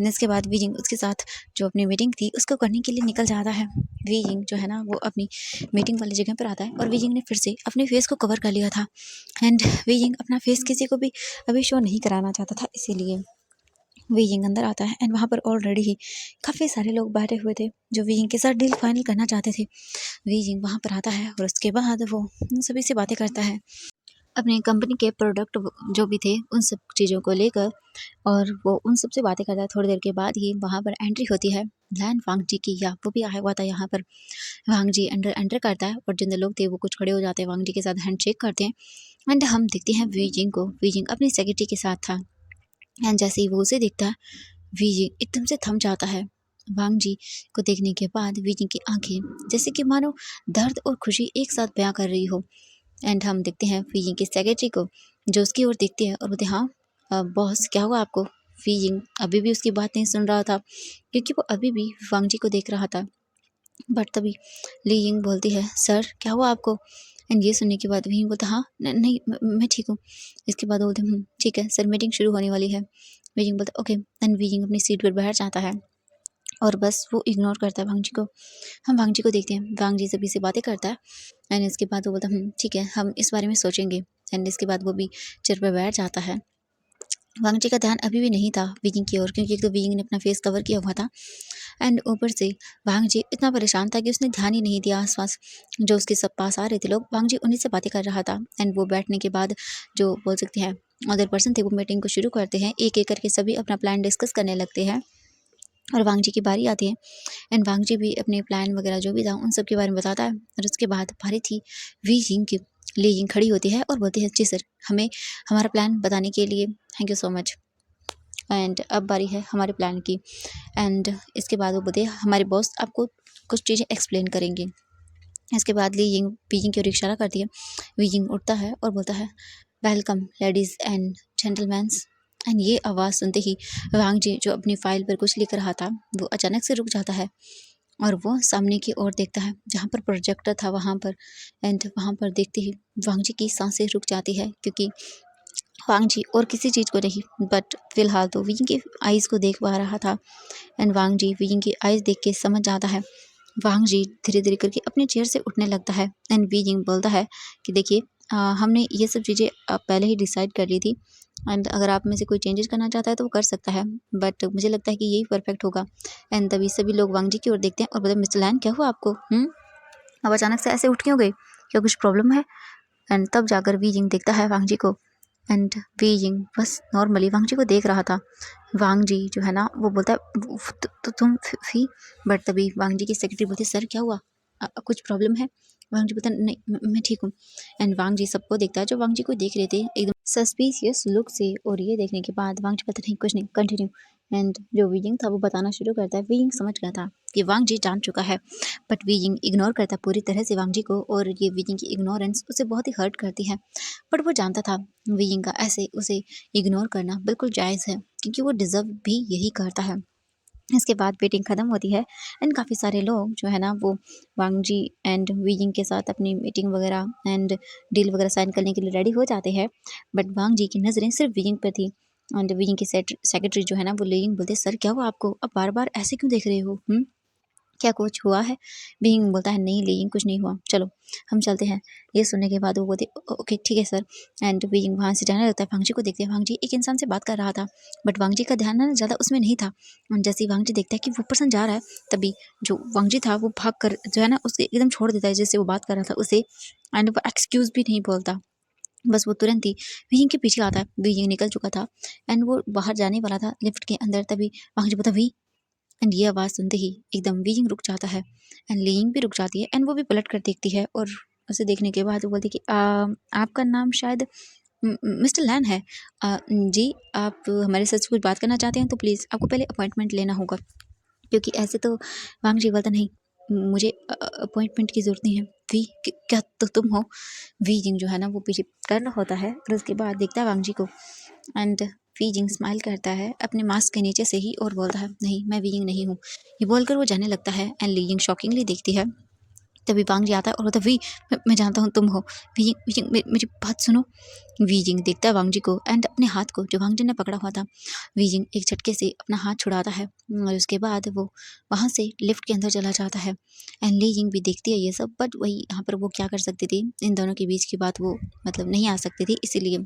इसके बाद वी जिंग उसके साथ जो अपनी मीटिंग थी उसको करने के लिए निकल जाता है। वी जिंग जो है ना वो अपनी मीटिंग वाली जगह पर आता है और वी जिंग ने फिर से अपने फेस को कवर कर लिया था एंड वी जिंग अपना फेस किसी को भी अभी शो नहीं कराना चाहता था, इसीलिए वीइंग अंदर आता है एंड वहाँ पर ऑलरेडी ही काफ़ी सारे लोग बैठे हुए थे जो वीइंग के साथ डील फाइनल करना चाहते थे। वीइंग वहाँ पर आता है और उसके बाद वो उन सभी से बातें करता है अपनी कंपनी के प्रोडक्ट जो भी थे उन सब चीज़ों को लेकर, और वो उन सब से बातें करता है। थोड़ी देर के बाद ही वहाँ पर एंट्री होती है लैन वांग जी की, या वो भी आया हुआ था यहाँ पर। वांग जी अंदर एंटर करता है और जितने लोग थे वो कुछ खड़े हो जाते हैं, वांग जी के साथ हैंड शेक करते हैं एंड हम देखते हैं वीजिंग को। वीजिंग अपनी सेक्रेटरी के साथ था एंड जैसे ही वो उसे देखता है वीजिंग एकदम से थम जाता है। वांग जी को देखने के बाद वीजिंग की आंखें जैसे कि मानो दर्द और खुशी एक साथ बयां कर रही हो एंड हम देखते हैं वीजिंग की सेक्रेटरी को जो उसकी ओर देखती है और बोलते हैं हाँ बॉस क्या हुआ आपको। वीजिंग अभी भी उसकी बात नहीं सुन रहा था क्योंकि वो अभी भी वांग जी को देख रहा था। बट तभी ली यिंग बोलती है सर क्या हुआ आपको। एंड ये सुनने के बाद वी यिंग बोलता हाँ नहीं मैं ठीक हूँ। इसके बाद बोलते ठीक है सर मीटिंग शुरू होने वाली है। वी यिंग बोलता ओके एंड वी यिंग अपनी सीट पर बैठ जाता है और बस वो इग्नोर करता है वांग जी को। हम वांग जी को देखते हैं, वांग जी सभी से बातें करता है एंड इसके बाद वो बोलता ठीक है हम इस बारे में सोचेंगे। एंड इसके बाद वो भी चेयर पर बैठ जाता है। वांग जी का ध्यान अभी भी नहीं था विंग की ओर क्योंकि एक तो विंग ने अपना फेस कवर किया हुआ था एंड ऊपर से वांग जी इतना परेशान था कि उसने ध्यान ही नहीं दिया आसपास जो उसके सब पास आ रहे थे लोग। वांग जी उन्हीं से बातें कर रहा था एंड वो बैठने के बाद जो बोल सकते हैं अदर पर्सन थे वो मीटिंग को शुरू करते हैं, एक एक करके सभी अपना प्लान डिस्कस करने लगते हैं और वांग जी की बारी आती है एंड वांग जी भी अपने प्लान वगैरह जो भी था उन सब के बारे में बताता है। और उसके बाद बारी थी वी जिंग की। ली जिंग खड़ी होती है और बोलती है जी सर हमें हमारा प्लान बताने के लिए thank you so much. And अब बारी है हमारे प्लान की एंड इसके बाद वो बोलते हैं हमारे बॉस आपको कुछ चीज़ें एक्सप्लेन करेंगे। इसके बाद ली यिंग बीजिंग की ओर इशारा करती है। वीजिंग उठता है और बोलता है welcome ladies and gentleman's. And ये आवाज़ सुनते ही वांग जी जो अपनी फाइल पर कुछ लिख रहा था वो अचानक से रुक जाता है और वो सामने की ओर देखता है जहाँ पर प्रोजेक्टर था वहाँ पर। एंड वहाँ पर देखते ही वांग जी की सांसें रुक जाती है क्योंकि वांग जी और किसी चीज़ को नहीं बट फिलहाल तो विंग की आइज़ को देख पा रहा था एंड वांग जी विंग की आइज़ देख के समझ जाता है। वांग जी धीरे धीरे करके अपनी चेयर से उठने लगता है एंड विंग बोलता है कि देखिए हमने ये सब चीज़ें पहले ही डिसाइड कर ली थी एंड अगर आप में से कोई चेंजेस करना चाहता है तो वो कर सकता है बट मुझे लगता है कि यही परफेक्ट होगा। एंड तभी सभी लोग वांग जी की ओर देखते हैं और बोलते मिस्टर लैन क्या हुआ आपको। अब अचानक से ऐसे उठ क्यों गए, क्या कुछ प्रॉब्लम है। एंड तब जाकर वीजिंग देखता है वांग जी को एंड वीजिंग बस नॉर्मली वांग जी को देख रहा था। वांग जी जो है ना वो बोलता है तो तुम फी। बट तभी वांग जी की सेक्रेटरी बोलती है सर क्या हुआ कुछ प्रॉब्लम है। वांग जी बोलता नहीं मैं ठीक हूँ। एंड वांग जी सबको देखता है जो वांग जी को देख रहे थे एकदम सस्पिशियस लुक से, और ये देखने के बाद वांग जी बोलता नहीं कुछ नहीं कंटिन्यू। एंड जो वीजिंग था वो बताना शुरू करता है। वीजिंग समझ गया था कि वांग जी जान चुका है बट वीजिंग इग्नोर करता पूरी तरह से वांग जी को, और ये वीजिंग की इग्नोरेंस उसे बहुत ही हर्ट करती है। बट वो जानता था वीजिंग का ऐसे उसे इग्नोर करना बिल्कुल जायज़ है क्योंकि वो डिज़र्व भी यही करता है। इसके बाद मीटिंग ख़त्म होती है एंड काफ़ी सारे लोग जो है ना वो वांग जी एंड वीजिंग के साथ अपनी मीटिंग वगैरह एंड डील वगैरह साइन करने के लिए रेडी हो जाते हैं। बट वांग जी की नज़रें सिर्फ वीजिंग पर थी एंड वीजिंग की सेक्रेटरी जो है ना वो लीजिंग बोलते सर क्या हुआ आपको, अब बार बार ऐसे क्यों देख रहे हो। क्या कुछ हुआ है। बीइंग बोलता है नहीं लीइंग कुछ नहीं हुआ चलो हम चलते हैं। ये सुनने के बाद वो बोलते ओके ठीक है सर। एंड बीइंग वहाँ से जाने लगता है। वांग जी को देखते हैं, वांग जी एक इंसान से बात कर रहा था बट वांग जी का ध्यान ना ज़्यादा उसमें नहीं था। जैसे ही वांग जी देखता है कि वो पर्सन जा रहा है तभी जो वांग जी था वो भाग कर जो है ना उसके एकदम छोड़ देता है जिससे वो बात कर रहा था उसे। एंड वो एक्सक्यूज़ भी नहीं बोलता, बस वो तुरंत ही बीइंग के पीछे आता है। बीइंग निकल चुका था एंड वो बाहर जाने वाला था लिफ्ट के अंदर, तभी वांग जी बोलता वी। एंड ये आवाज़ सुनते ही एकदम वीइंग रुक जाता है एंड लीइंग भी रुक जाती है एंड वो भी पलट कर देखती है और उसे देखने के बाद वो बोलती है कि आपका नाम शायद मिस्टर लैन है। जी आप हमारे साथ कुछ बात करना चाहते हैं तो प्लीज़ आपको पहले अपॉइंटमेंट लेना होगा क्योंकि ऐसे तो वांग जी बोलता नहीं मुझे अपॉइंटमेंट की ज़रूरत नहीं है। वी क्या तो तुम हो। वी जिंग जो है ना वो पीछे टर्न होता है और उसके बाद देखता है वांग जी को एंड वीजिंग स्माइल करता है अपने मास्क के नीचे से ही और बोलता है नहीं मैं वीजिंग नहीं हूँ। ये बोलकर वो जाने लगता है एंड लीजिंग शॉकिंगली देखती है तभी वांग जी आता है और बोलता है वी मैं जानता हूँ तुम हो। वी जिंग मेरी बात सुनो। वी जिंग देखता है वांग जी को एंड अपने हाथ को जो वांग जी ने पकड़ा हुआ था। वी जिंग एक झटके से अपना हाथ छुड़ाता है और उसके बाद वो वहाँ से लिफ्ट के अंदर चला जाता है। एंड ली जिंग भी देखती है ये सब, बट वही यहाँ पर वो क्या कर सकती थी, इन दोनों के बीच की बात वो मतलब नहीं आ सकती थी, इसीलिए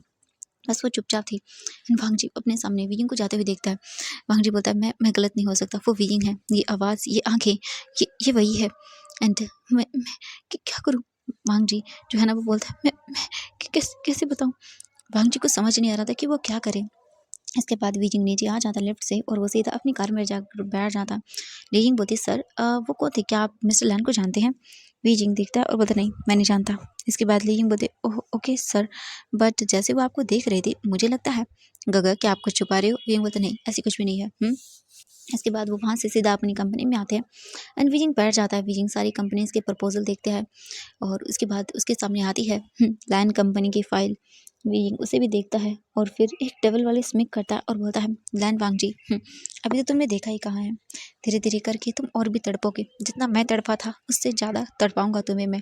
बस वो चुपचाप थी। एंड वांग जी अपने सामने वी जिंग को जाते हुए देखता है। वांग जी बोलता है मैं गलत नहीं हो सकता, वो वी जिंग है, ये आवाज़, ये आंखें, ये वही है। एंड मैं क्या करूँ। वांग जी जो है ना वो बोलता है मैं कैसे बताऊँ। वांग जी को समझ नहीं आ रहा था कि वो क्या करे। इसके बाद वी जिंग नीचे आ जाता लिफ्ट से और वो सीधा अपनी कार में जाकर बैठ जाता। ली जिंग बोलती सर वो कौन थे, क्या आप मिस्टर लैन को जानते हैं। वी जिंग देखता है और बोलता नहीं मैं नहीं जानता। इसके बाद ली जिंग बोलते ओह ओके सर, बट जैसे वो आपको देख रही थी मुझे लगता है गगा क्या आप कुछ छुपा रहे हो। वी जिंग बोलता नहीं ऐसी कुछ भी नहीं है। इसके बाद वो वहाँ से सीधा अपनी कंपनी में आते हैं एंड वी जिंग बैठ जाता है। वी जिंग सारी कंपनीज के प्रपोजल देखते हैं और उसके बाद उसके सामने आती है लैन कंपनी की फाइल। वी जिंग उसे भी देखता है और फिर एक डबल वाली स्मिक करता है और बोलता है लैन वांग जी अभी तो तुमने देखा ही कहाँ है, धीरे धीरे करके तुम और भी तड़पोगे, जितना मैं तड़पा था उससे ज़्यादा तड़पाऊंगा तुम्हें मैं।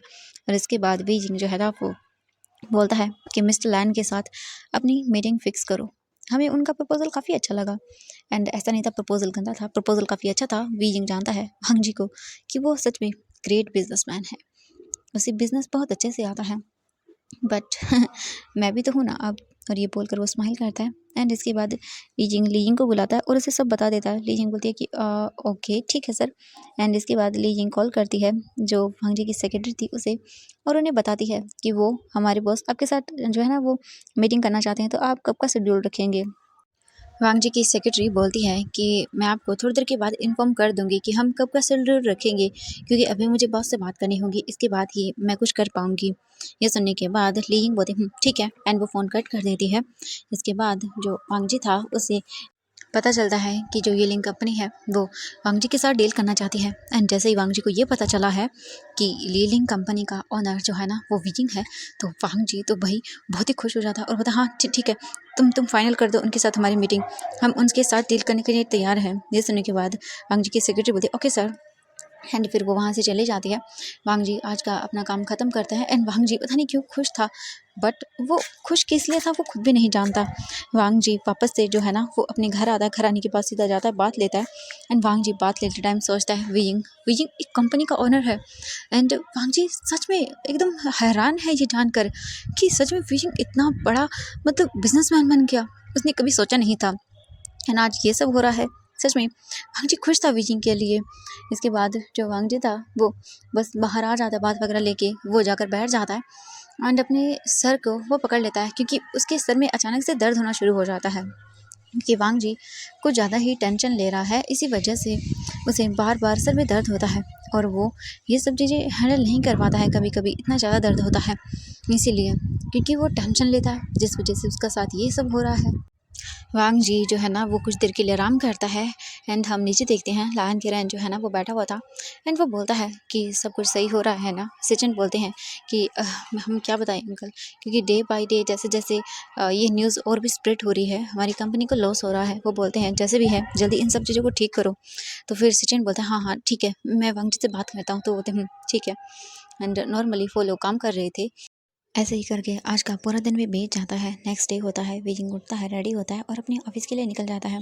और इसके बाद वी जिंग जो है ना वो बोलता है कि मिस्टर लैन के साथ अपनी मीटिंग फिक्स करो। हमें उनका प्रपोजल काफ़ी अच्छा लगा एंड ऐसा नहीं था प्रपोजल गंदा था, प्रपोजल काफ़ी अच्छा था। वी जिंग जानता है वांग जी को कि वो सच में ग्रेट बिजनेसमैन है, उसे बिजनेस बहुत अच्छे से आता है, बट मैं भी तो हूँ ना अब। और ये बोलकर वो स्माइल करता है एंड इसके बाद ली जिंग को बुलाता है और उसे सब बता देता है। ली जिंग बोलती है कि ओके ठीक है सर। एंड इसके बाद ली जिंग कॉल करती है जो वांग जी की सेक्रेटरी थी उसे और उन्हें बताती है कि वो हमारे बॉस आपके साथ जो है ना वो मीटिंग करना चाहते हैं, तो आप कब का शेड्यूल रखेंगे। वांग जी की सेक्रेटरी बोलती है कि मैं आपको थोड़ी देर के बाद इन्फॉर्म कर दूंगी कि हम कब का शेड्यूल रखेंगे, क्योंकि अभी मुझे बॉस से बात करनी होगी, इसके बाद ही मैं कुछ कर पाऊंगी। ये सुनने के बाद ली यिंग बोलती ठीक है एंड वो फ़ोन कट कर देती है। इसके बाद जो वांग जी था उसे पता चलता है कि जो ये लिंक कंपनी है वो वांग जी के साथ डील करना चाहती है। एंड जैसे ही वांग जी को ये पता चला है कि ये लिंक कंपनी का ओनर जो है ना वो विजिंग है, तो वांग जी तो भाई बहुत ही खुश हो जाता है और बोलता हाँ ठीक है, तुम फाइनल कर दो उनके साथ हमारी मीटिंग, हम उनके साथ डील करने के लिए तैयार हैं। ये सुनने के बाद वांग जी की सेक्रेटरी बोलती ओके सर एंड फिर वो वहाँ से चली जाती है। वांग जी आज का अपना काम ख़त्म करता है एंड वांग जी पता नहीं क्यों खुश था, बट वो खुश किस लिए था वो खुद भी नहीं जानता। वांग जी वापस से जो है ना वो अपने घर आता है, घर आने के बाद सीधा जाता है बात लेता है एंड वांग जी बात लेते टाइम सोचता है विजिंग विजिंग एक कंपनी का ओनर है। एंड वांग जी सच में एकदम हैरान है ये जानकर कि सच में विजिंग इतना बड़ा मतलब बिजनेसमैन बन गया, उसने कभी सोचा नहीं था एंड आज ये सब हो रहा है। सच में वांग जी खुश था विजिंग के लिए। इसके बाद जो वांग जी था वो बस बाहर आ जाता है बात वगैरह लेके, वो जाकर बैठ जाता है एंड अपने सर को वो पकड़ लेता है क्योंकि उसके सर में अचानक से दर्द होना शुरू हो जाता है कि वांग जी कुछ ज़्यादा ही टेंशन ले रहा है, इसी वजह से उसे बार बार सर में दर्द होता है और वो ये सब चीज़ें हैंडल नहीं कर पाता है, कभी कभी इतना ज़्यादा दर्द होता है इसीलिए, क्योंकि वो टेंशन लेता है जिस वजह से उसका साथ ये सब हो रहा है। वांग जी जो है ना वो कुछ देर के लिए आराम करता है एंड हम नीचे देखते हैं लायन किरण जो है ना वो बैठा हुआ था एंड वो बोलता है कि सब कुछ सही हो रहा है ना। सचिन बोलते हैं कि हम क्या बताएं अंकल, क्योंकि डे बाय डे जैसे जैसे ये न्यूज़ और भी स्प्रेड हो रही है, हमारी कंपनी को लॉस हो रहा है। वो बोलते हैं जैसे भी है जल्दी इन सब चीज़ों को ठीक करो। तो फिर सचिन बोलता है हाँ हाँ ठीक है, मैं वांग जी से बात करता हूँ। तो बोलते हैं ठीक है। एंड नॉर्मली वो लोग काम कर रहे थे। ऐसे ही करके आज का पूरा दिन भी बीत जाता है। नेक्स्ट डे होता है, बीजिंग उठता है, रेडी होता है और अपने ऑफिस के लिए निकल जाता है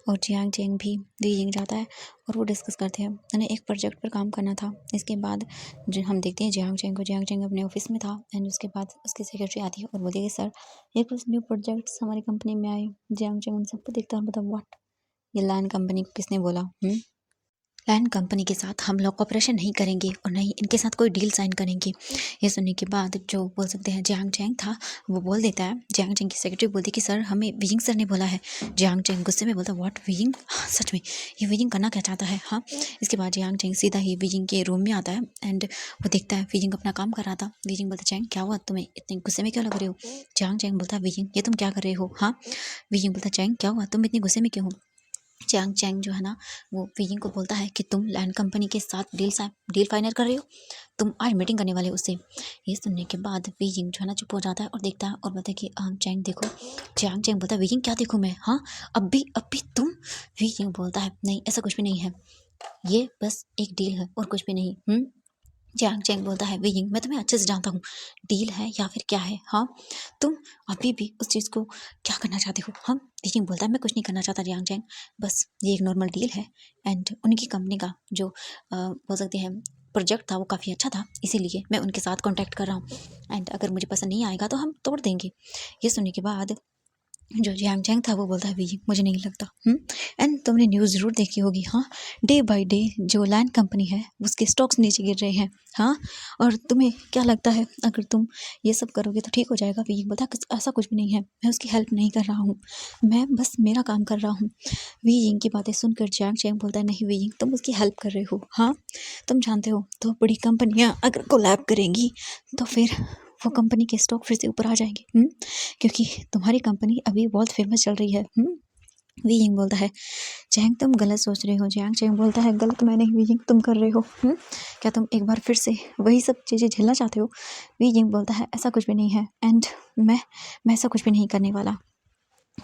और जियांग चेंग भी बीजिंग जाता है और वो डिस्कस करते हैं, उन्हें एक प्रोजेक्ट पर काम करना था। इसके बाद जो हम देखते हैं जियांग चेंग अपने ऑफिस में था एंड उसके बाद उसकी सेक्रेटरी आती है और बोलती है कि सर ये कुछ न्यू प्रोजेक्ट्स हमारी कंपनी में आए। जियांग चेंग उन सबको देखता है और मतलब व्हाट, ये लाइन कंपनी को किसने बोला। लैंड कंपनी के साथ हम लोग ऑपरेशन नहीं करेंगे और नहीं इनके साथ कोई डील साइन करेंगे। ये सुनने के बाद जो बोल सकते हैं जियांग चेंग था वो बोल देता है, जियांग चेंग की सेक्रेटरी बोलती है कि सर हमें विजिंग सर ने बोला है। जियांग चेंग गुस्से में बोलता है व्हाट विजिंग, हाँ, सच में ये विजिंग करना क्या चाहता है। हाँ, इसके बाद जियांग चेंग सीधा ही विजिंग के रूम में आता है एंड वो देखता है विजिंग अपना काम कर रहा था। विजिंग बोलता चेंग क्या हुआ, तुम्हें इतने गुस्से में क्यों लग रहे हो। जियांग चेंग बोलता है विजिंग ये तुम क्या कर रहे हो। हाँ, विजिंग बोलता चेंग क्या हुआ, तुम इतने गुस्से में क्यों हो। जियांग चेंग जो है ना वो विजिंग को बोलता है कि तुम लैंड कंपनी के साथ डील फाइनल कर रहे हो, तुम आज मीटिंग करने वाले हो उससे। ये सुनने के बाद विजिंग जो है ना चुप हो जाता है और देखता है और बोलता है कि चेंग देखो। जियांग चेंग बोलता है विजिंग क्या देखूँ मैं, हाँ अब भी तुम। विजिंग बोलता है नहीं ऐसा कुछ भी नहीं है, ये बस एक डील है और कुछ भी नहीं। जियांग चैंग बोलता है, वीइंग मैं तुम्हें अच्छे से जानता हूँ, डील है या फिर क्या है? हाँ, तुम अभी भी उस चीज़ को क्या करना चाहते हो? हाँ, वीइंग बोलता है, मैं कुछ नहीं करना चाहता जियांग चैंग, बस ये एक नॉर्मल डील है एंड उनकी कंपनी का जो बोल सकते हैं प्रोजेक्ट था वो काफ़ी अच्छा था, इसीलिए मैं उनके साथ कॉन्टैक्ट कर रहा हूँ एंड अगर मुझे पसंद नहीं आएगा तो हम तोड़ देंगे। ये सुनने के बाद जो जियांग चैंग था वो बोलता है, वीइंग मुझे नहीं लगता। एंड तुमने न्यूज़ ज़रूर देखी होगी, हाँ, डे बाय डे जो लैंड कंपनी है उसके स्टॉक्स नीचे गिर रहे हैं। हाँ, और तुम्हें क्या लगता है अगर तुम ये सब करोगे तो ठीक हो जाएगा? वीइंग बोलता है, ऐसा कुछ भी नहीं है, मैं उसकी हेल्प नहीं कर रहा हूँ, मैं बस मेरा काम कर रहा हूँ। वीइंग की बातें सुनकर जियांग चैंग बोलता है, नहीं वीइंग तुम उसकी हेल्प कर रहे हो। हाँ, तुम जानते हो तो बड़ी कंपनियाँ अगर कोलैब करेंगी तो फिर वो कंपनी के स्टॉक फिर से ऊपर आ जाएंगे, क्योंकि तुम्हारी कंपनी अभी बहुत फेमस चल रही है। वीइंग बोलता है, चैंग तुम गलत सोच रहे हो। जियांग चैंग बोलता है, गलत मैं नहीं वीइंग तुम कर रहे हो। क्या तुम एक बार फिर से वही सब चीज़ें झेलना चाहते हो? वीइंग बोलता है, ऐसा कुछ भी नहीं है एंड मैं ऐसा कुछ भी नहीं करने वाला,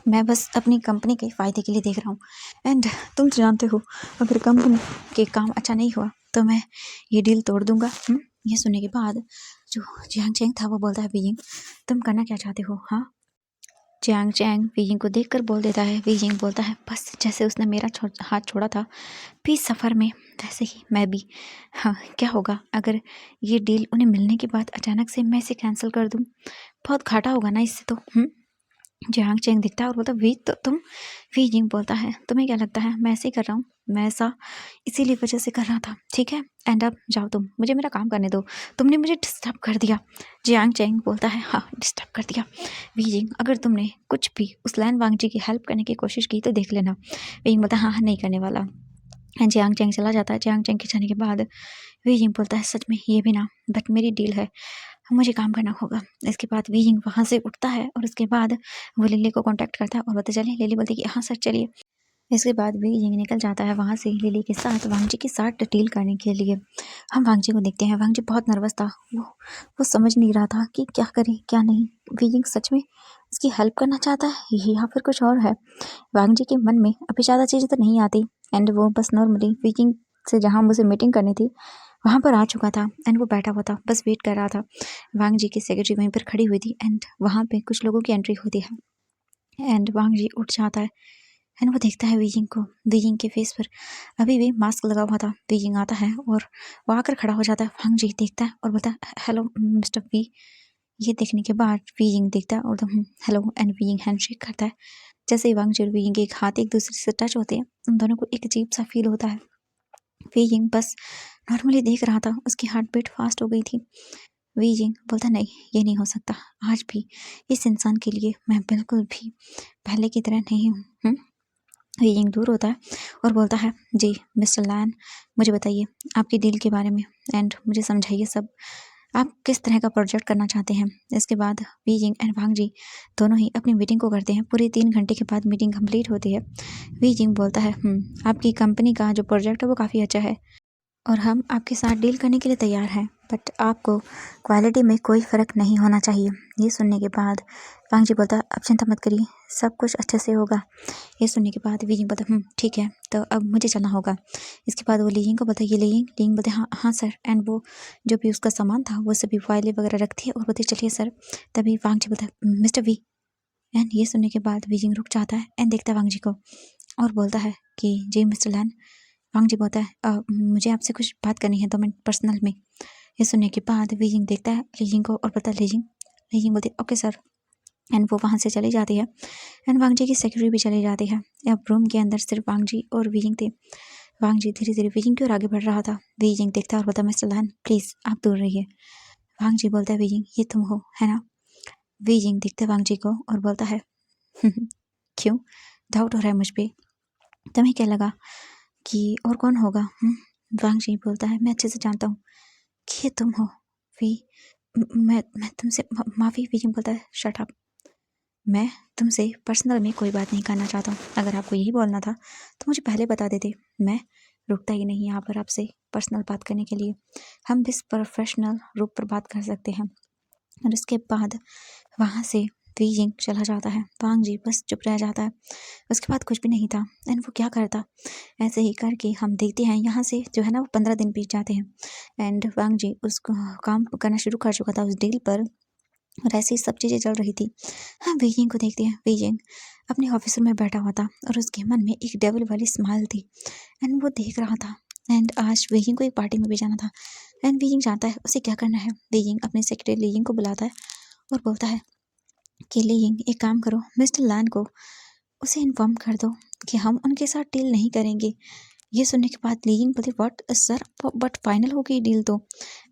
मैं बस अपनी कंपनी के फ़ायदे के लिए देख रहा हूँ एंड तुम तो जानते हो अगर कंपनी के काम अच्छा नहीं हुआ तो मैं ये डील तोड़ दूंगा। ये सुनने के बाद जो जियांग चैंग था वो बोलता है, वीइंग तुम करना क्या चाहते हो? हाँ, जियांग चैंग वीइंग को देखकर बोल देता है। वीइंग बोलता है, बस जैसे उसने मेरा हाथ छोड़ा था पीस सफ़र में वैसे ही मैं भी। हाँ, क्या होगा अगर ये डील उन्हें मिलने के बाद अचानक से मैं इसे कैंसिल कर दूँ? बहुत घाटा होगा ना इससे तो। जियांग चैंग दिखता है और बोलता, वी तो तुम। वीइंग बोलता है, तुम्हें क्या लगता है मैं ऐसे ही कर रहा हूँ? मैं ऐसा इसीलिए वजह से कर रहा था, ठीक है? एंड अब जाओ, तुम मुझे मेरा काम करने दो, तुमने मुझे डिस्टर्ब कर दिया। जियांग चैंग बोलता है, हाँ डिस्टर्ब कर दिया। वीइंग अगर तुमने कुछ भी उस लैन वांगजी की हेल्प करने की कोशिश की तो देख लेना। वीइंग बोलता है, हाँ नहीं करने वाला। एंड जियांग चैंग चला जाता है। जियांग चैंग के जाने के बाद वीइंग बोलता है, सच में ये भी ना, बट मेरी डील है, मुझे काम करना होगा। इसके बाद वीइंग वहाँ से उठता है और उसके बाद वो लिली को कांटेक्ट करता है और बोलते चलिए। लिली बोलती है कि हाँ सर चलिए। इसके बाद वीइंग निकल जाता है वहाँ से लिली के साथ वांगजी के साथ डील करने के लिए। हम वांगजी को देखते हैं, वांगजी बहुत नर्वस था, वो समझ नहीं रहा था कि क्या करे क्या नहीं। वीइंग सच में उसकी हेल्प करना चाहता है या फिर कुछ और है? वांगजी के मन में अभी ज़्यादा चीज़ें तो नहीं आती एंड वो बस नॉर्मली वीइंग से जहाँ मुझे मीटिंग करनी थी वहाँ पर आ चुका था एंड वो बैठा हुआ था, बस वेट कर रहा था। वांग जी की सेक्रेटरी वहीं पर खड़ी हुई थी एंड वहाँ पे कुछ लोगों की एंट्री होती है एंड वांग जी उठ जाता है एंड वो देखता है वीइंग को। वीइंग के फेस पर अभी भी मास्क लगा हुआ था। वीइंग आता है और वो आकर खड़ा हो जाता है। वांग जी देखता है और बोलता है, हेलो मिस्टर वी। ये देखने के बाद वीइंग देखता है और हेलो एंड वीइंग हैंडशेक करता है। जैसे ही वांग जी और वीइंग के हाथ एक दूसरे से टच होते हैं उन दोनों को एक अजीब सा फील होता है। वीइंग बस नॉर्मली देख रहा था, उसकी हार्ट बीट फास्ट हो गई थी। वीइंग बोलता, नहीं ये नहीं हो सकता, आज भी इस इंसान के लिए मैं बिल्कुल भी पहले की तरह नहीं हूँ। वीइंग दूर होता है और बोलता है, जी मिस्टर लैन, मुझे बताइए आपकी डील के बारे में एंड मुझे समझाइए सब, आप किस तरह का प्रोजेक्ट करना चाहते हैं। इसके बाद वीइंग एंड वांग जी दोनों ही अपनी मीटिंग को करते हैं। पूरे 3 घंटे के बाद मीटिंग कंप्लीट होती है। वीइंग बोलता है, आपकी कंपनी का जो प्रोजेक्ट है वो काफ़ी अच्छा है और हम आपके साथ डील करने के लिए तैयार हैं, बट आपको क्वालिटी में कोई फ़र्क नहीं होना चाहिए। ये सुनने के बाद वांग जी बोलता, अब चिंता मत करिए, सब कुछ अच्छे से होगा। ये सुनने के बाद वीइंग बोलता, ठीक है तो अब मुझे चलना होगा। इसके बाद वो लीइंग को बोलता, ये लीइंग। लीइंग बोलते, हाँ हाँ सर। एंड वो जो भी उसका सामान था वो सभी फाइलें वगैरह रखती है और बोलते, चलिए सर। तभी वांग जी बोलता, मिस्टर वी। एंड ये सुनने के बाद वीइंग रुक जाता है एंड देखता है वांग जी को और बोलता है कि जी मिस्टर लैन। वांग जी बोलता है, मुझे आपसे कुछ बात करनी है 2 मिनट पर्सनल में। ये सुनने के बाद वीइंग देखता है लीजिंग को और बोलता है, लीजिंग। लीजिंग बोलती है, ओके सर। एंड वो वहाँ से चली जाती है एंड वांग जी की सेक्रेटरी भी चली जाती है। अब रूम के अंदर सिर्फ वांग जी और वीइंग थे। वांग जी धीरे धीरे वीइंग की ओर आगे बढ़ रहा था। वीइंग देखता है और बोलता है, मिस्टर लैन प्लीज़ आप दूर रहिए। वांग जी बोलता है, वीइंग ये तुम हो है ना? वीइंग देखता है वांग जी को और बोलता है, क्यों डाउट हो रहा है मुझ पे? तुम्हें क्या लगा कि और कौन होगा? वांग जी बोलता है, मैं अच्छे से जानता हूँ कि ये तुम हो वी। मैं तुमसे माफ़ी। वीइंग बोलता है, शट अप, मैं तुमसे पर्सनल में कोई बात नहीं करना चाहता हूँ। अगर आपको यही बोलना था तो मुझे पहले बता देते, मैं रुकता ही नहीं यहाँ पर आपसे पर्सनल बात करने के लिए। हम बस प्रोफेशनल रूप पर बात कर सकते हैं। और उसके बाद वहाँ से वी यिंग चला जाता है। वांग जी बस चुप रह जाता है। उसके बाद कुछ भी नहीं था एंड वो क्या करता। ऐसे ही करके हम देखते हैं यहाँ से जो है ना वो 15 दिन बीत जाते हैं एंड वांग जी उसको काम करना शुरू कर चुका था उस डील पर और ऐसे ही सब चीज़ें चल रही थी। हाँ, वी यिंग को देखते हैं। वी यिंग अपने ऑफिस में बैठा हुआ था और उसके मन में एक डेविल वाली स्माइल थी एंड वो देख रहा था एंड आज वी यिंग को एक पार्टी में भी जाना था एंड वी यिंग जानता है उसे क्या करना है। वी यिंग अपने सेक्रेटरी ली यिंग को बुलाता है और बोलता है कि ली यिंग एक काम करो, मिस्टर लैन को उसे इन्फॉर्म कर दो कि हम उनके साथ डील नहीं करेंगे। ये सुनने के बाद ली यिंग बोलती व्हाट सर, बट फाइनल हो गई डील तो।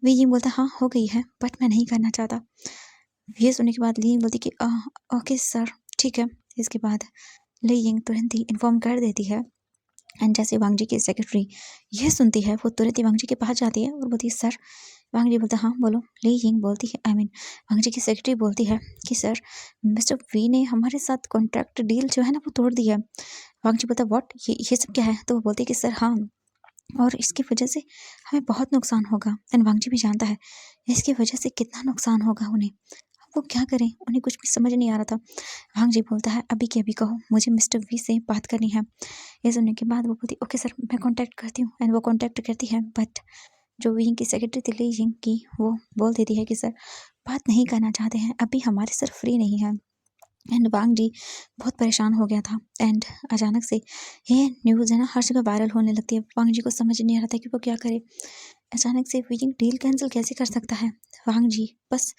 वी यिंग बोलता हाँ हो गई है बट मैं नहीं करना चाहता। ये सुनने के बाद ली यिंग बोलती कि ओके सर ठीक है। इसके बाद ली यिंग तुरंत ही इन्फॉर्म कर देती है एंड जैसे वांग जी की सेक्रेटरी ये सुनती है वो तुरंत ही वांग जी के पास जाती है और बोलती है सर। वांग जी बोलता हाँ बोलो। ली यिंग बोलती है वांग जी की सेक्रेटरी बोलती है कि सर मिस्टर वी ने हमारे साथ कॉन्ट्रैक्ट डील जो है ना वो तोड़ दी है। वांग जी बोलता व्हाट, ये सब क्या है। तो वो बोलती है कि सर हाँ, और इसकी वजह से हमें बहुत नुकसान होगा एंड वांग जी भी जानता है इसकी वजह से कितना नुकसान होगा उन्हें। अब वो क्या करें, उन्हें कुछ भी समझ नहीं आ रहा था। वांग जी बोलता है अभी के अभी कहो, मुझे मिस्टर वी से बात करनी है। ये सुनने के बाद वो बोलती ओके सर मैं कांटेक्ट करती हूँ एंड वो कांटेक्ट करती है बट जो विंग की सेक्रेटरी थी ली यिंग की वो बोल देती है कि सर बात नहीं करना चाहते हैं, अभी हमारे सर फ्री नहीं है। एंड वांग जी बहुत परेशान हो गया था एंड अचानक से ये न्यूज़ है ना हर जगह वायरल होने लगती है। वांग जी को समझ नहीं आ रहा था कि वो क्या करे। अचानक से विंग डील कैंसिल कैसे कर सकता है। वांग जी बस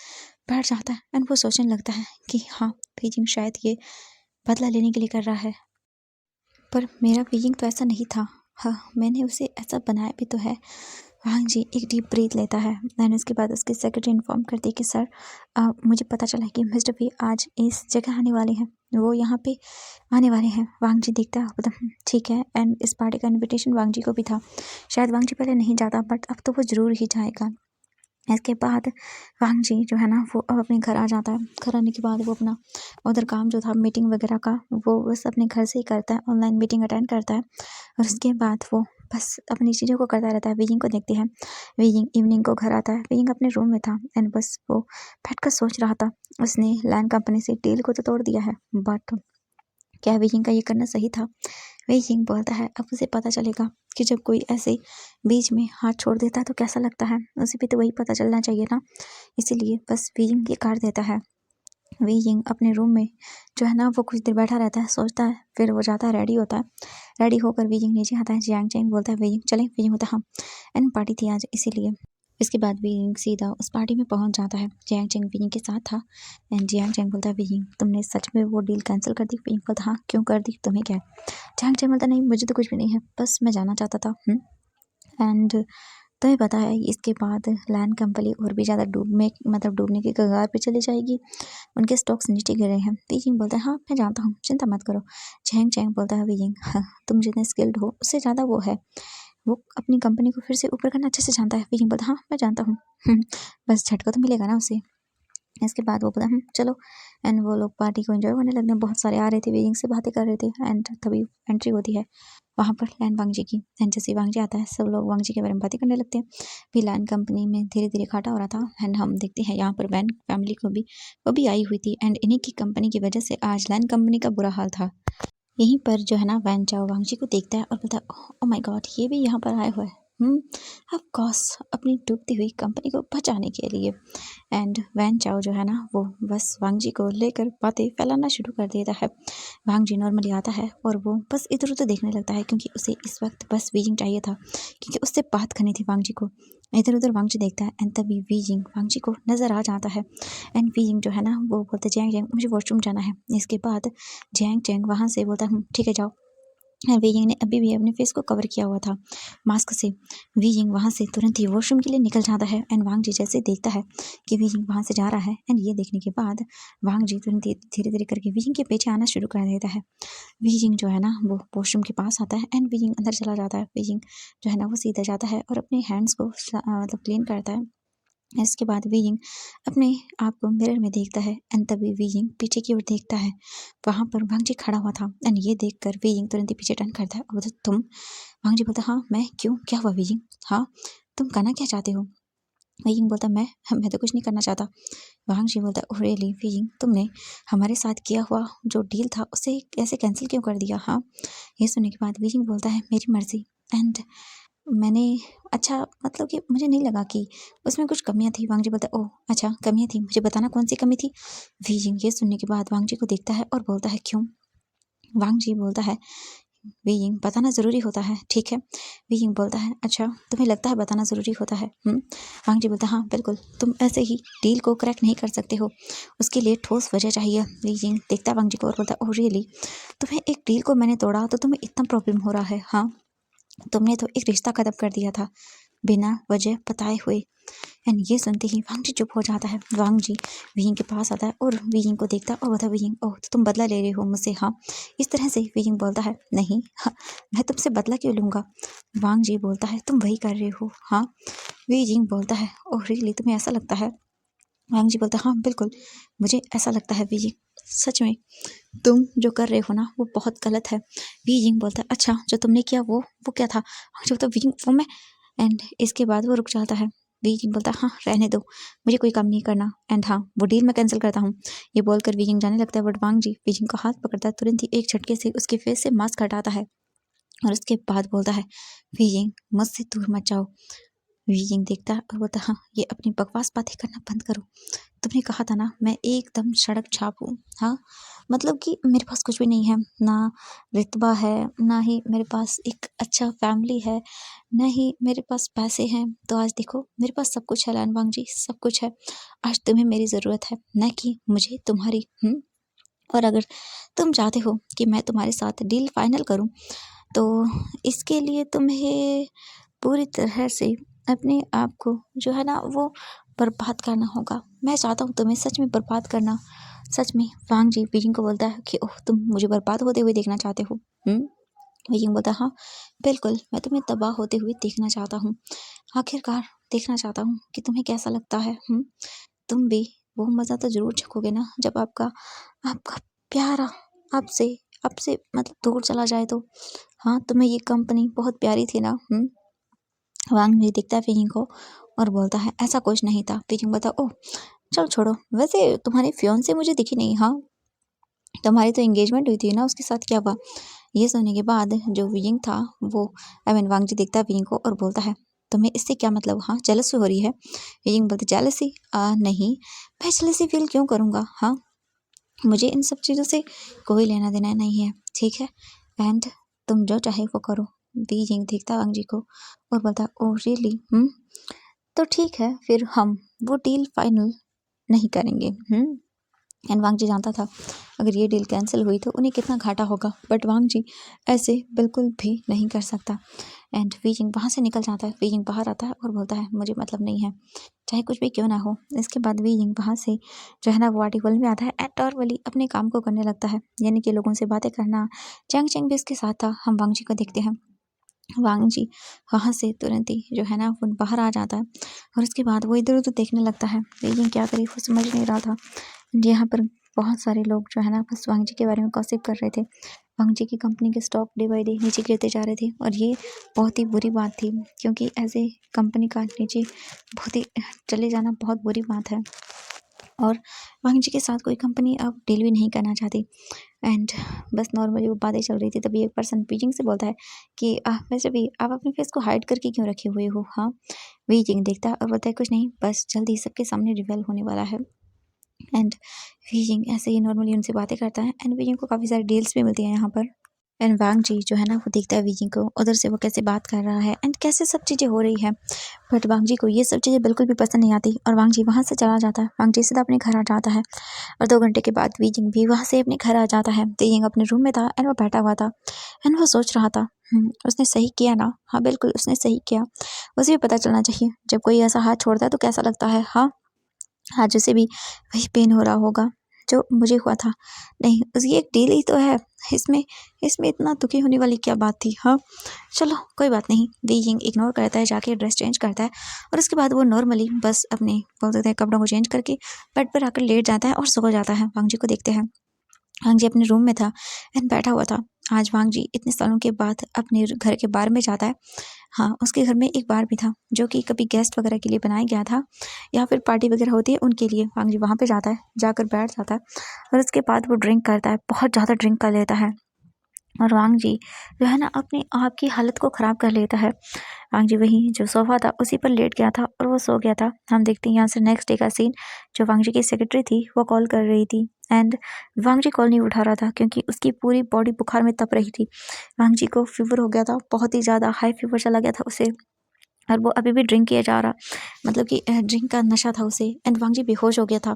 बैठ जाता है एंड वो सोचने लगता है कि हाँ बीजिंग शायद ये बदला लेने के लिए कर रहा है, पर मेरा बीजिंग तो ऐसा नहीं था। हाँ मैंने उसे ऐसा बनाया भी तो है। वांग जी एक डीप ब्रीथ लेता है एंड उसके बाद उसके सेक्रेटरी इन्फॉर्म करती है कि सर मुझे पता चला है कि मिस्टर वी आज इस जगह आने वाले हैं, वो यहाँ पे आने वाले हैं। वांग जी देखता है मतलब ठीक है एंड इस पार्टी का इनविटेशन वांग जी को भी था। शायद वांग जी पहले नहीं जाता बट अब तो वो ज़रूर ही जाएगा। इसके बाद वांग जी जो है ना वो अब अपने घर आ जाता है। घर आने के बाद वो अपना उधर काम जो था मीटिंग वगैरह का वो बस अपने घर से ही करता है, ऑनलाइन मीटिंग अटेंड करता है और उसके बाद वो बस अपनी चीज़ों को करता रहता है। वी यिंग को देखते हैं। वी यिंग इवनिंग को घर आता है। वी यिंग अपने रूम में था एंड बस वो बैठकर सोच रहा था उसने लैन कंपनी से डील को तो तोड़ दिया है बट क्या वी यिंग का ये करना सही था। वी यिंग बोलता है अब उसे पता चलेगा कि जब कोई ऐसे बीच में हाथ छोड़ देता है तो कैसा लगता है, उसे भी तो वही पता चलना चाहिए ना। इसीलिए बस वी यिंग ये कर देता है। वी यिंग अपने रूम में जो है ना वो कुछ देर बैठा रहता है, सोचता है, फिर वो जाता है रेडी होता है। रेडी होकर वी यिंग नीचे आता है। जियांग चैंग बोलता है वी यिंग चलें। वी यिंग होता है हाँ एंड पार्टी थी आज इसीलिए। इसके बाद वी यिंग सीधा उस पार्टी में पहुंच जाता है। जियांग चैंग वी यिंग के साथ था एंड जियांग चैंग बोलता है वी यिंग तुमने सच में वो डील कैंसिल कर दी। वी यिंग बोलता हाँ क्यों कर दी, तुम्हें क्या है। जियांग चैंग बोलता नहीं मुझे तो कुछ भी नहीं है, बस मैं जाना चाहता था। एंड तुम्हें पता है इसके बाद लैंड कंपनी और भी ज़्यादा डूबने की कगार पे चली जाएगी, उनके स्टॉक्स नीचे गिर रहे हैं। वी यिंग बोलता है हाँ मैं जानता हूँ, चिंता मत करो। चैंग चैंग बोलता है वी यिंग हाँ, तुम जितने स्किल्ड हो उससे ज़्यादा वो है, वो अपनी कंपनी को फिर से ऊपर करना अच्छे से जानता है। वी यिंग बोलता हाँ मैं जानता हूँ। बस झटका तो मिलेगा ना उसे। इसके बाद वो बोला चलो एंड वो लोग पार्टी को एंजॉय करने लगते हैं। बहुत सारे आ रहे थे, वी यिंग से बातें कर रहे थे एंड तभी एंट्री होती है वहाँ पर लैन वांग जी की। एंड जैसे वांग जी आता है सब लोग वांग जी के बारे में बातें करने लगते हैं। फिर लैन कंपनी में धीरे धीरे घाटा हो रहा था एंड हम देखते हैं यहाँ पर वैन फैमिली को भी वो भी आई हुई थी एंड इन्हीं की कंपनी की वजह से आज लैन कंपनी का बुरा हाल था। यहीं पर जो है ना वैन चाओ वांग जी को देखता है और बोलता है ओ माय गॉड ये भी यहाँ पर आए हुए हैं। ऑफ कोर्स अपनी डूबती हुई कंपनी को बचाने के लिए। एंड वैन चाओ जो है ना वो बस वांग जी को लेकर बातें फैलाना शुरू कर देता है। वांग जी नॉर्मली आता है और वो बस इधर उधर देखने लगता है क्योंकि उसे इस वक्त बस वी यिंग चाहिए था, क्योंकि उससे बात करनी थी वांग जी को। इधर उधर वांग जी देखता है एंड तभी वी यिंग वांग जी को नज़र आ जाता है। एंड वी यिंग जो है ना वो बोलते जैंग जैंग मुझे वॉशरूम जाना है। इसके बाद जैंग जैंग वहाँ से बोलता ठीक है जाओ। वी यिंग ने अभी भी अपने फेस को कवर किया हुआ था मास्क से। वी यिंग वहाँ से तुरंत ही वॉशरूम के लिए निकल जाता है एंड वांग जी जैसे देखता है कि वी यिंग वहाँ से जा रहा है एंड ये देखने के बाद वांग जी तुरंत धीरे धीरे करके वी यिंग के पीछे आना शुरू कर देता है। वी यिंग जो है ना वो वॉशरूम के पास आता है एंड वी यिंग अंदर चला जाता है। वी यिंग जो है ना वो सीधा जाता है और अपने हैंड्स को मतलब क्लीन करता है। इसके बाद वी यिंग अपने आप को मिरर में देखता है एंड तभी वी यिंग पीछे की ओर देखता है। वहाँ पर वांग जी खड़ा हुआ था एंड ये देखकर वी यिंग तुरंत ही पीछे टर्न करता है और बोलता तुम। वांग जी बोलता हाँ मैं क्यों, क्या हुआ वी यिंग, हाँ तुम कहना क्या चाहते हो। वीइंग बोलता है मैं तो कुछ नहीं करना चाहता। वांग जी बोलता है ओह रियली वीइंग, तुमने हमारे साथ किया हुआ जो डील था उसे ऐसे कैंसिल क्यों कर दिया? हाँ, ये सुनने के बाद वीइंग बोलता है मेरी मर्जी, एंड मैंने अच्छा मतलब कि मुझे नहीं लगा कि उसमें कुछ कमियां थी। वांग जी बोलता है ओह अच्छा कमियां थी, मुझे बताना कौन सी कमी थी? वीइंग ये सुनने के बाद वांग जी को देखता है और बोलता है क्यों? वांग जी बोलता है वीइंग बताना ज़रूरी होता है, ठीक है? वीइंग बोलता है अच्छा तुम्हें लगता है बताना ज़रूरी होता है? वांग जी बोलता है हाँ बिल्कुल, तुम ऐसे ही डील को क्रैक नहीं कर सकते हो, उसके लिए ठोस वजह चाहिए। वीइंग देखता है वांग जी को और बोलता है ओह रियली, तुम्हें एक डील को मैंने तोड़ा तो तुम्हें इतना प्रॉब्लम हो रहा है? हाँ, तुमने तो एक रिश्ता खत्म कर दिया था बिना वजह बताए हुए। एंड ये सुनते ही वांग जी चुप हो जाता है। वांग जी वीइंग के पास आता है और वीइंग को देखता है और बोलता है वीइंग ओह तो तुम बदला ले रहे हो मुझसे? हाँ, इस तरह से वीइंग बोलता है नहीं हाँ, मैं तुमसे बदला क्यों लूँगा? वांग जी बोलता है तुम वही कर रहे हो। हाँ, वीइंग बोलता है ओह रियली तुम्हें ऐसा लगता है? वांग जी बोलता है हाँ बिल्कुल, मुझे ऐसा लगता है वीइंग, सच में तुम जो कर रहे हो ना वो बहुत गलत है। वीइंग बोलता है अच्छा जो तुमने किया वो क्या था? वांग जी बोलता है वीइंग वो मैं, एंड इसके बाद वो रुक जाता है। वीइंग बोलता है हाँ रहने दो, मुझे कोई काम नहीं करना, एंड हाँ वो डील मैं कैंसिल करता हूँ। ये बोलकर वीइंग जाने लगता है बट वांग जी वीइंग का हाथ पकड़ता है, तुरंत ही एक झटके से उसके फेस से मास्क हटाता है और उसके बाद बोलता है वीइंग मुझसे दूर मत जाओ। वीइंग देखता है और बोलता है हाँ ये अपनी बकवास बातें करना बंद करो। तुमने कहा था ना मैं एकदम सड़क छाप हूँ। हाँ, मतलब कि मेरे पास कुछ भी नहीं है, ना रुतबा है, ना ही मेरे पास एक अच्छा फैमिली है, ना ही मेरे पास पैसे हैं। तो आज देखो मेरे पास सब कुछ है लानवांग जी, सब कुछ है। आज तुम्हें मेरी ज़रूरत है, न कि मुझे तुम्हारी। और अगर तुम चाहते हो कि मैं तुम्हारे साथ डील फाइनल करूँ तो इसके लिए तुम्हें पूरी तरह से अपने आप को जो है ना वो बर्बाद करना होगा। मैं चाहता हूँ तुम्हें सच में बर्बाद करना। सच में वांग जी बीजिंग को बोलता है कि ओह तुम मुझे बर्बाद होते हुए देखना चाहते हो? बीजिंग बोलता है हाँ बिल्कुल, मैं तुम्हें तबाह होते हुए देखना चाहता हूँ। आखिरकार देखना चाहता हूँ कि तुम्हें कैसा लगता है। तुम भी वो मज़ा तो ज़रूर चखोगे ना जब आपका आपका प्यारा आपसे आपसे मतलब दूर चला जाए तो। हाँ, तुम्हें ये कंपनी बहुत प्यारी थी ना? वांग भी देखता है फिजिंग को और बोलता है ऐसा कुछ नहीं था। फिजिंग बोलता ओह चल छोड़ो, वैसे तुम्हारी फियोंसे मुझे दिखी नहीं। हाँ, तुम्हारी तो एंगेजमेंट हुई थी ना, उसके साथ क्या हुआ? ये सुनने के बाद जो वियिंग था वो वांग जी देखता है वियिंग को और बोलता है तुम्हें इससे क्या मतलब? हाँ, जेलस हो रही है? वियिंग बोलती जेलसी नहीं, मैं जेलसी फील क्यों करूँगा? हाँ, मुझे इन सब चीज़ों से कोई लेना देना नहीं है, ठीक है? एंड तुम जो चाहे वो करो। वियिंग देखता वांग जी को और बोलता ओह रियली? तो ठीक है फिर हम वो डील फाइनल नहीं करेंगे। एंड वांग जी जानता था अगर ये डील कैंसिल हुई तो उन्हें कितना घाटा होगा, बट वांग जी ऐसे बिल्कुल भी नहीं कर सकता। एंड वीजिंग वहाँ से निकल जाता है। वीजिंग बाहर आता है और बोलता है मुझे मतलब नहीं है, चाहे कुछ भी क्यों ना हो। इसके बाद वीजिंग वहाँ से जो है ना वो आर्टिकल में आता है एंड टॉरवली अपने काम को करने लगता है, यानी कि लोगों से बातें करना। चैंग चैंग भी उसके साथ था। हम वांग जी को देखते हैं। वांग जी वहाँ से तुरंत ही जो है ना वो बाहर आ जाता है और उसके बाद वो इधर उधर देखने लगता है। वीजिंग क्या करे वो समझ नहीं रहा था। यहाँ पर बहुत सारे लोग जो है ना बस वांग जी के बारे में गॉसिप कर रहे थे। वांग जी की कंपनी के स्टॉक डे बाय डे नीचे गिरते जा रहे थे और ये बहुत ही बुरी बात थी, क्योंकि एज ए कंपनी का नीचे बहुत ही चले जाना बहुत बुरी बात है और वांग जी के साथ कोई कंपनी अब डील भी नहीं करना चाहती। एंड बस नॉर्मली वो बातें चल रही थी, तभी एक पर्सन बीजिंग से बोलता है कि वैसे भी आप अपने फेस को हाइड करके क्यों रखे हुए हो? हाँ, बीजिंग देखता है और बोलता है कुछ नहीं, बस जल्दी सबके सामने रिवेल होने वाला है। एंड बीजिंग ऐसे ही नॉर्मली उनसे बातें करता है एंड बीजिंग को काफ़ी सारी डील्स भी मिलती हैं यहाँ पर। एंड वांग जी जो है ना वो देखता है बीजिंग को, उधर से वो कैसे बात कर रहा है एंड कैसे सब चीज़ें हो रही है, बट वांग जी को ये सब चीज़ें बिल्कुल भी पसंद नहीं आती और वांग जी वहाँ से चला जाता है। वांग जी सीधा अपने घर आ जाता है और 2 घंटे के बाद बीजिंग भी वहाँ से अपने घर आ जाता है। बीजिंग अपने रूम में था एंड वो बैठा हुआ था एंड वो सोच रहा था उसने सही किया ना? हाँ बिल्कुल उसने सही किया। उसे भी पता चलना चाहिए जब कोई ऐसा हाथ छोड़ता है तो कैसा लगता है। हाँ, आज उसे भी वही पेन हो रहा होगा जो मुझे हुआ था। नहीं, उसकी एक डील ही तो है, इसमें इसमें इतना दुखी होने वाली क्या बात थी? हाँ, चलो कोई बात नहीं। बीइंग इग्नोर करता है, जाके ड्रेस चेंज करता है और उसके बाद वो नॉर्मली बस अपने बोल सकते हैं कपड़ों को चेंज करके बेड पर आकर लेट जाता है और सो जाता है। वांग जी को देखते हैं। वांग जी अपने रूम में था एंड बैठा हुआ था। आज वांग जी इतने सालों के बाद अपने घर के बाहर में जाता है हाँ, उसके घर में एक बार भी था जो कि कभी गेस्ट वगैरह के लिए बनाया गया था या फिर पार्टी वगैरह होती है उनके लिए। वांग जी वहाँ पे जाता है, जाकर बैठ जाता है और उसके बाद वो ड्रिंक करता है, बहुत ज़्यादा ड्रिंक कर लेता है और वांग जी जो है ना अपने आप की हालत को ख़राब कर लेता है। वांग जी वही जो सोफ़ा था उसी पर लेट गया था और वो सो गया था। हम देखते हैं यहाँ से नेक्स्ट डे का सीन। जो वांग जी की सेक्रेटरी थी वो कॉल कर रही थी एंड वांग जी कॉल नहीं उठा रहा था क्योंकि उसकी पूरी बॉडी बुखार में तप रही थी। वांग जी को फीवर हो गया था, बहुत ही ज़्यादा हाई फीवर चला गया था उसे और वो अभी भी ड्रिंक किया जा रहा, मतलब कि ड्रिंक का नशा था उसे एंड वांग जी बेहोश हो गया था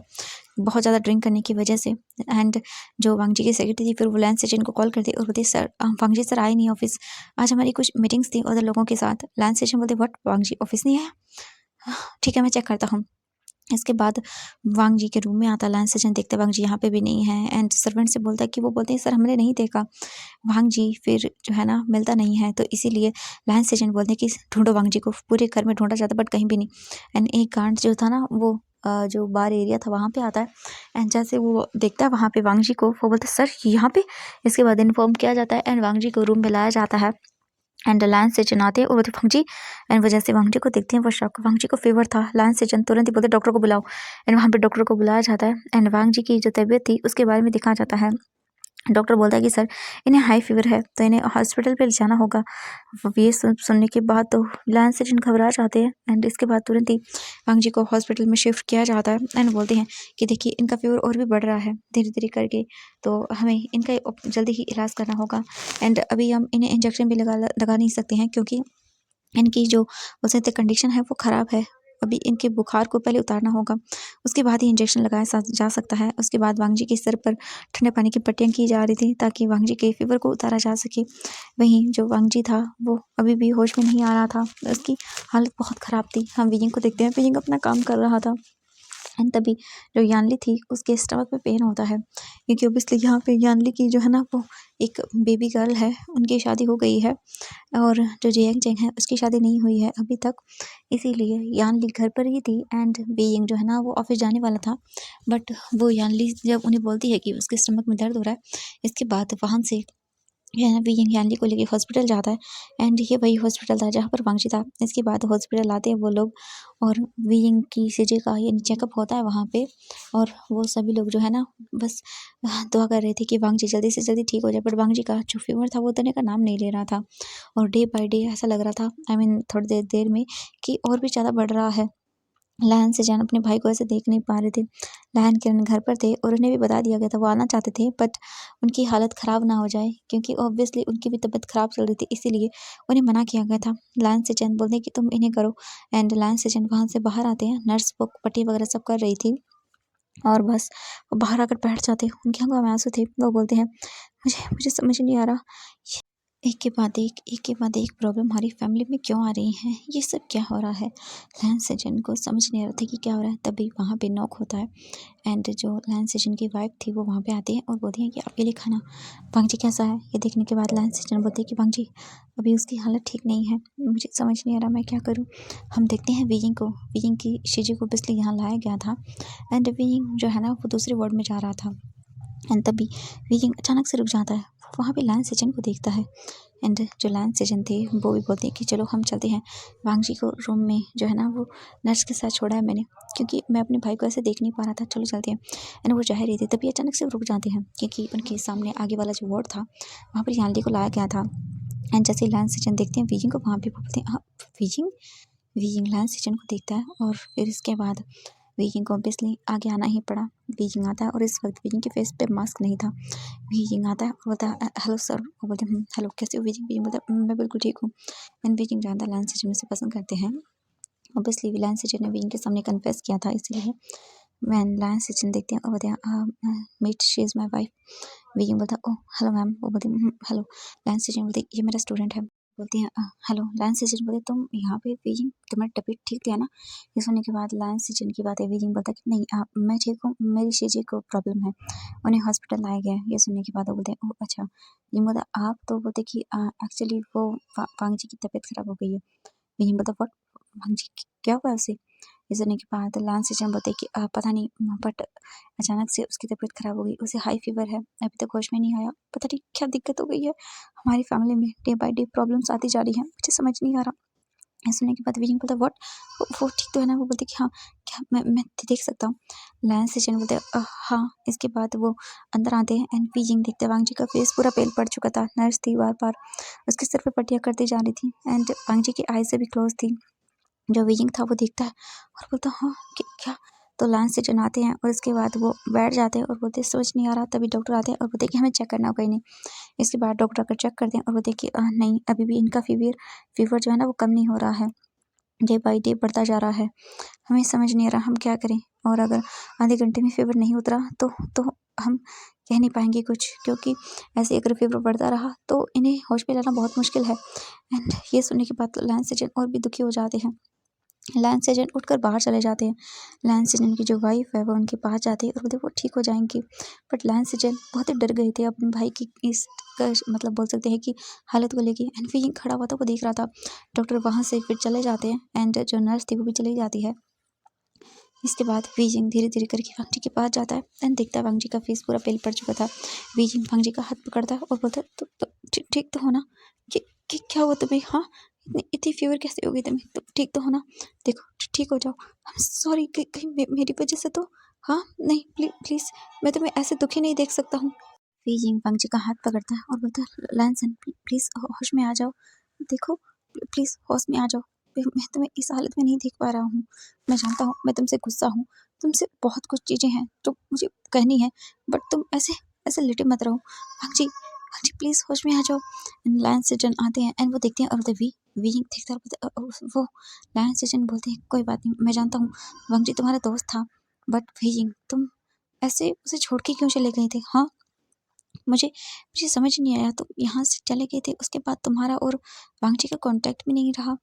बहुत ज़्यादा ड्रिंक करने की वजह से। एंड जो वांग जी की सेक्रेटरी थी फिर वो लैंस सेजन को कॉल करती और बोलती सर वांग जी सर आए नहीं ऑफिस, आज हमारी कुछ मीटिंग्स थी उधर लोगों के साथ। लैंस सेजन बोलते व्हाट, वांग जी ऑफिस नहीं आया? ठीक है मैं चेक करता हूँ। इसके बाद वांग जी के रूम में आता लैंस सेजन, देखते वांग जी यहाँ पे भी नहीं है एंड सर्वेंट से बोलता है कि वो बोलते हैं सर हमने नहीं देखा वांग जी, फिर जो है ना मिलता नहीं है तो इसीलिए लैंस सेजन बोलते हैं कि ढूंढो वांग जी को। पूरे घर में ढूंढा जाता बट कहीं भी नहीं। एंड एक गार्ड जो था ना वो जो बार एरिया था वहाँ पे आता है एंड जैसे वो देखता है वहाँ पे वांग जी को वो बोलता है सर यहाँ पे। इसके बाद इन्फॉर्म किया जाता है एंड वांग जी को रूम में लाया जाता है एंड लायंस सेजन आते हैं और बोलते वांग जी। एंड वो जैसे वांग जी को देखते हैं वो शॉक, वांग जी को फीवर था। लायंस सेजन तुरंत ही बोलते डॉक्टर को बुलाओ एंड वहाँ पे डॉक्टर को बुलाया जाता है एंड वांग जी की जो तबीयत थी उसके बारे में दिखाया जाता है। डॉक्टर बोलता है कि सर इन्हें हाई फीवर है तो इन्हें हॉस्पिटल पे ले जाना होगा। ये सुनने के बाद तो लैंस सेजन घबरा जाते हैं एंड इसके बाद तुरंत ही वांग जी को हॉस्पिटल में शिफ्ट किया जाता है एंड बोलते हैं कि देखिए इनका फीवर और भी बढ़ रहा है धीरे धीरे करके, तो हमें इनका जल्दी ही इलाज करना होगा एंड अभी हम इन्हें इंजेक्शन भी लगा नहीं सकते हैं क्योंकि इनकी जो वैसे कंडीशन है वो ख़राब है। अभी इनके बुखार को पहले उतारना होगा, उसके बाद ही इंजेक्शन लगाया जा सकता है। उसके बाद वांग जी के सर पर ठंडे पानी की पट्टियाँ की जा रही थी ताकि वांग जी के फीवर को उतारा जा सके। वहीं जो वांग जी था वो अभी भी होश में नहीं आ रहा था, उसकी हालत बहुत ख़राब थी। हम वियिंग को देखते हैं, वियिंग अपना काम कर रहा था एंड तभी जो यानली थी उसके स्टमक में पेन होता है क्योंकि ओबियसली यहाँ पे यानली की जो है ना वो एक बेबी गर्ल है, उनकी शादी हो गई है और जो जियांग चेंग है उसकी शादी नहीं हुई है अभी तक, इसीलिए यानली घर पर ही थी एंड बीइंग जो है ना वो ऑफिस जाने वाला था। बट वो यानली जब उन्हें बोलती है कि उसके स्टमक में दर्द हो रहा है, इसके बाद वहाँ से बीइंग यानली को लेके हॉस्पिटल जाता है एंड ये वही हॉस्पिटल था जहाँ पर वांगजी था। इसके बाद हॉस्पिटल आते हैं वो लोग और बीइंग की सीजे का ये चेकअप होता है वहाँ पे और वो सभी लोग जो है ना बस दुआ कर रहे थे कि वांगजी जल्दी से जल्दी ठीक हो जाए। बट वांगजी का जो फीवर था वो उतरने का नाम नहीं ले रहा था और डे बाय डे ऐसा लग रहा था आई मीन थोड़ी देर देर में कि और भी ज़्यादा बढ़ रहा है। लहन से जान अपने भाई को ऐसे देख नहीं पा रहे थे। लहन किरण घर पर थे और उन्हें भी बता दिया गया था वो आना चाहते थे बट उनकी हालत ख़राब ना हो जाए क्योंकि ऑब्वियसली उनकी भी तबीयत ख़राब चल रही थी, इसीलिए उन्हें मना किया गया था। लहन से चैन बोलते हैं कि तुम इन्हें करो एंड लहन से चैन वहाँ से बाहर आते हैं, नर्स वो पट्टी वगैरह सब कर रही थी और बस वो बाहर आकर बैठ जाते। उनकी आंखों में आंसू थे। वो बोलते हैं मुझे मुझे समझ नहीं आ रहा एक के बाद एक प्रॉब्लम हमारी फैमिली में क्यों आ रही है, ये सब क्या हो रहा है। लैन सेजन को समझ नहीं आ रहा था कि क्या हो रहा है। तभी वहाँ पे नॉक होता है एंड जो लैन सेजन की वाइफ थी वो वहाँ पे आती है और बोलती है कि आपके लिए खाना। वांग जी कैसा है ये देखने के बाद लैन सेजन बोलते हैं कि वांग जी अभी उसकी हालत ठीक नहीं है, मुझे समझ नहीं आ रहा मैं क्या करूँ। हम देखते हैं वीइंग को, वीइंग की शीजी को बिजली यहाँ लाया गया था एंड वीइंग जो है ना वो दूसरे वार्ड में जा रहा था एंड तभी वीइंग अचानक से रुक जाता है। वहाँ पे लैन सेजन को देखता है एंड जो लैन सेजन थे वो भी बोलते हैं कि चलो हम चलते हैं। वांग जी को रूम में जो है ना वो नर्स के साथ छोड़ा है मैंने क्योंकि मैं अपने भाई को ऐसे देख नहीं पा रहा था, चलो चलते हैं। एंड वो जा रही थी तभी अचानक से वो रुक जाते हैं क्योंकि उनके सामने आगे वाला जो वार्ड था वहाँ पर यानली को लाया गया था एंड जैसे लैन सेजन देखते हैं वीजिंग को वहाँ पे बोलते हैं हाँ वीजिंग। वीजिंग लैन सेजन को देखता है और फिर इसके बाद वीजिंग को ऑब्वियसली आगे आना ही पड़ा। वीजिंग आता है और इस वक्त वीजिंग के फेस पे मास्क नहीं था। वीजिंग आता है और बोलता है हेलो सर। वो बोलते हैं हेलो कैसे हो वीजिंग। वीजिंग बोलता है मैं बिल्कुल ठीक हूँ एंड वीजिंग जानता है लैन सेजन उसे पसंद करते हैं। ऑब्वियसली लैन सेजन ने वीजिंग के सामने कन्फेस किया था, इसीलिए मैन लैन सेजन देखते हैं और बोलते हैं meet she is my wife. वीजिंग बोलता है ओह हेलो मैम। वो बोलती है हेलो। लैन सेजन बोलते ये मेरा स्टूडेंट है। बोलती हैं हेलो। लैन सेजन बोलते तुम यहाँ पे वीजिंग तुम्हारी तबीयत ठीक थी है ना। ये सुनने के बाद लैन सेजन की बात है वीजिंग बोलता है कि नहीं मैं ठीक हूँ, मेरी शीजी को प्रॉब्लम है, उन्हें हॉस्पिटल लाया गया है। ये सुनने के बाद वो बोलते हैं ओह अच्छा। ये बोलता आप तो बोलते कि एक्चुअली वो वांग जी की तबीयत खराब हो गई है। वीजिंग बोलता व्हाट, वांग जी क्या हुआ उसे। ये सुनने के बाद लांस सेजन बोलते कि पता नहीं, बट अचानक से उसकी तबीयत खराब हो गई, उसे हाई फीवर है, अभी तक होश में नहीं आया, पता नहीं क्या दिक्कत हो गई है। हमारी फैमिली में डे बाय डे प्रॉब्लम्स आती जा रही हैं, मुझे समझ नहीं आ रहा। ये सुनने के बाद विजिंग बोलता व्हाट, वो ठीक तो है ना? वो बोलते कि हाँ, क्या मैं देख सकता हूँ? लायंस सेजन बोलते हाँ। इसके बाद वो अंदर आते हैं एंड विजिंग देखते हैं वांग जी का फेस पूरा पेल पड़ चुका था। नर्स थी बार बार उसके सिर पे पट्टियाँ करती जा रही थी एंड वांग जी की आईज से भी क्लोज थी। जो विजिंग था वो देखता है और बोलता हाँ क्या? तो लांस सेजन आते हैं और इसके बाद वो बैठ जाते हैं और बोलते समझ नहीं आ रहा। तभी डॉक्टर आते हैं और बोलते कि हमें चेक करना होगा इन्हें। इसके बाद डॉक्टर आकर चेक करते हैं और बोलते कि नहीं, अभी भी इनका फीवर जो है ना वो कम नहीं हो रहा है, डे बाई डे बढ़ता जा रहा है। हमें समझ नहीं आ रहा हम क्या करें, और अगर आधे घंटे में फीवर नहीं उतरा तो हम कह नहीं पाएंगे कुछ, क्योंकि ऐसे अगर फीवर बढ़ता रहा तो इन्हें होश में लाना बहुत मुश्किल है। एंड ये सुनने के बाद लांस सेजन और भी दुखी हो जाते हैं। लांस सेजन उठकर बाहर चले जाते हैं। लांस सेजन की जो वाइफ है वो उनके पास जाती है और बोलते वो ठीक हो जाएंगी। बट लांस सेजन बहुत ही डर गए थे अपने भाई की इस मतलब बोल सकते हैं कि हालत को लेके। एंड विजिंग खड़ा हुआ था, वो देख रहा था। डॉक्टर वहाँ से फिर चले जाते हैं एंड जो नर्स थी वो भी चली जाती है। इसके बाद विजिंग धीरे धीरे करके वांग जी के पास जाता है एंड देखता है वांग जी का फेस पूरा पेल पड़ चुका था। विजिंग वांग जी का हाथ पकड़ता है और बोलता है तो ठीक तो हो ना? क्या हुआ तुम्हें? हाँ, इतनी फीवर कैसे हो गई तुम्हें? तुम ठीक तो हो ना? देखो ठीक हो जाओ। आई एम सॉरी, कहीं मेरी वजह से तो हाँ नहीं, प्लीज मैं तुम्हें ऐसे दुखी नहीं देख सकता हूँ। विजिंग वांग जी का हाथ पकड़ता है और बोलता है लैंसन प्लीज होश में आ जाओ, देखो प्लीज होश में आ जाओ। मैं तुम्हें इस हालत में नहीं देख पा रहा हूँ। मैं जानता हूँ मैं तुमसे गुस्सा हूँ, तुमसे बहुत कुछ चीज़ें हैं जो मुझे कहनी है, बट तुम ऐसे ऐसे लेटे मत रहो। वांग जी प्लीज़ होश में आ जाओ। लायन सेजन आते हैं एंड वो देखते हैं और विजिंग देखता है, बोलते वो लायन सेजन बोलते हैं कोई बात नहीं, मैं जानता हूँ वांग जी तुम्हारा दोस्त था, बट विजिंग तुम ऐसे उसे छोड़ के क्यों चले गए थे? हाँ, मुझे समझ नहीं आया, तुम यहाँ से चले गए थे, उसके बाद तुम्हारा और वांग जी का कांटेक्ट भी नहीं रहा।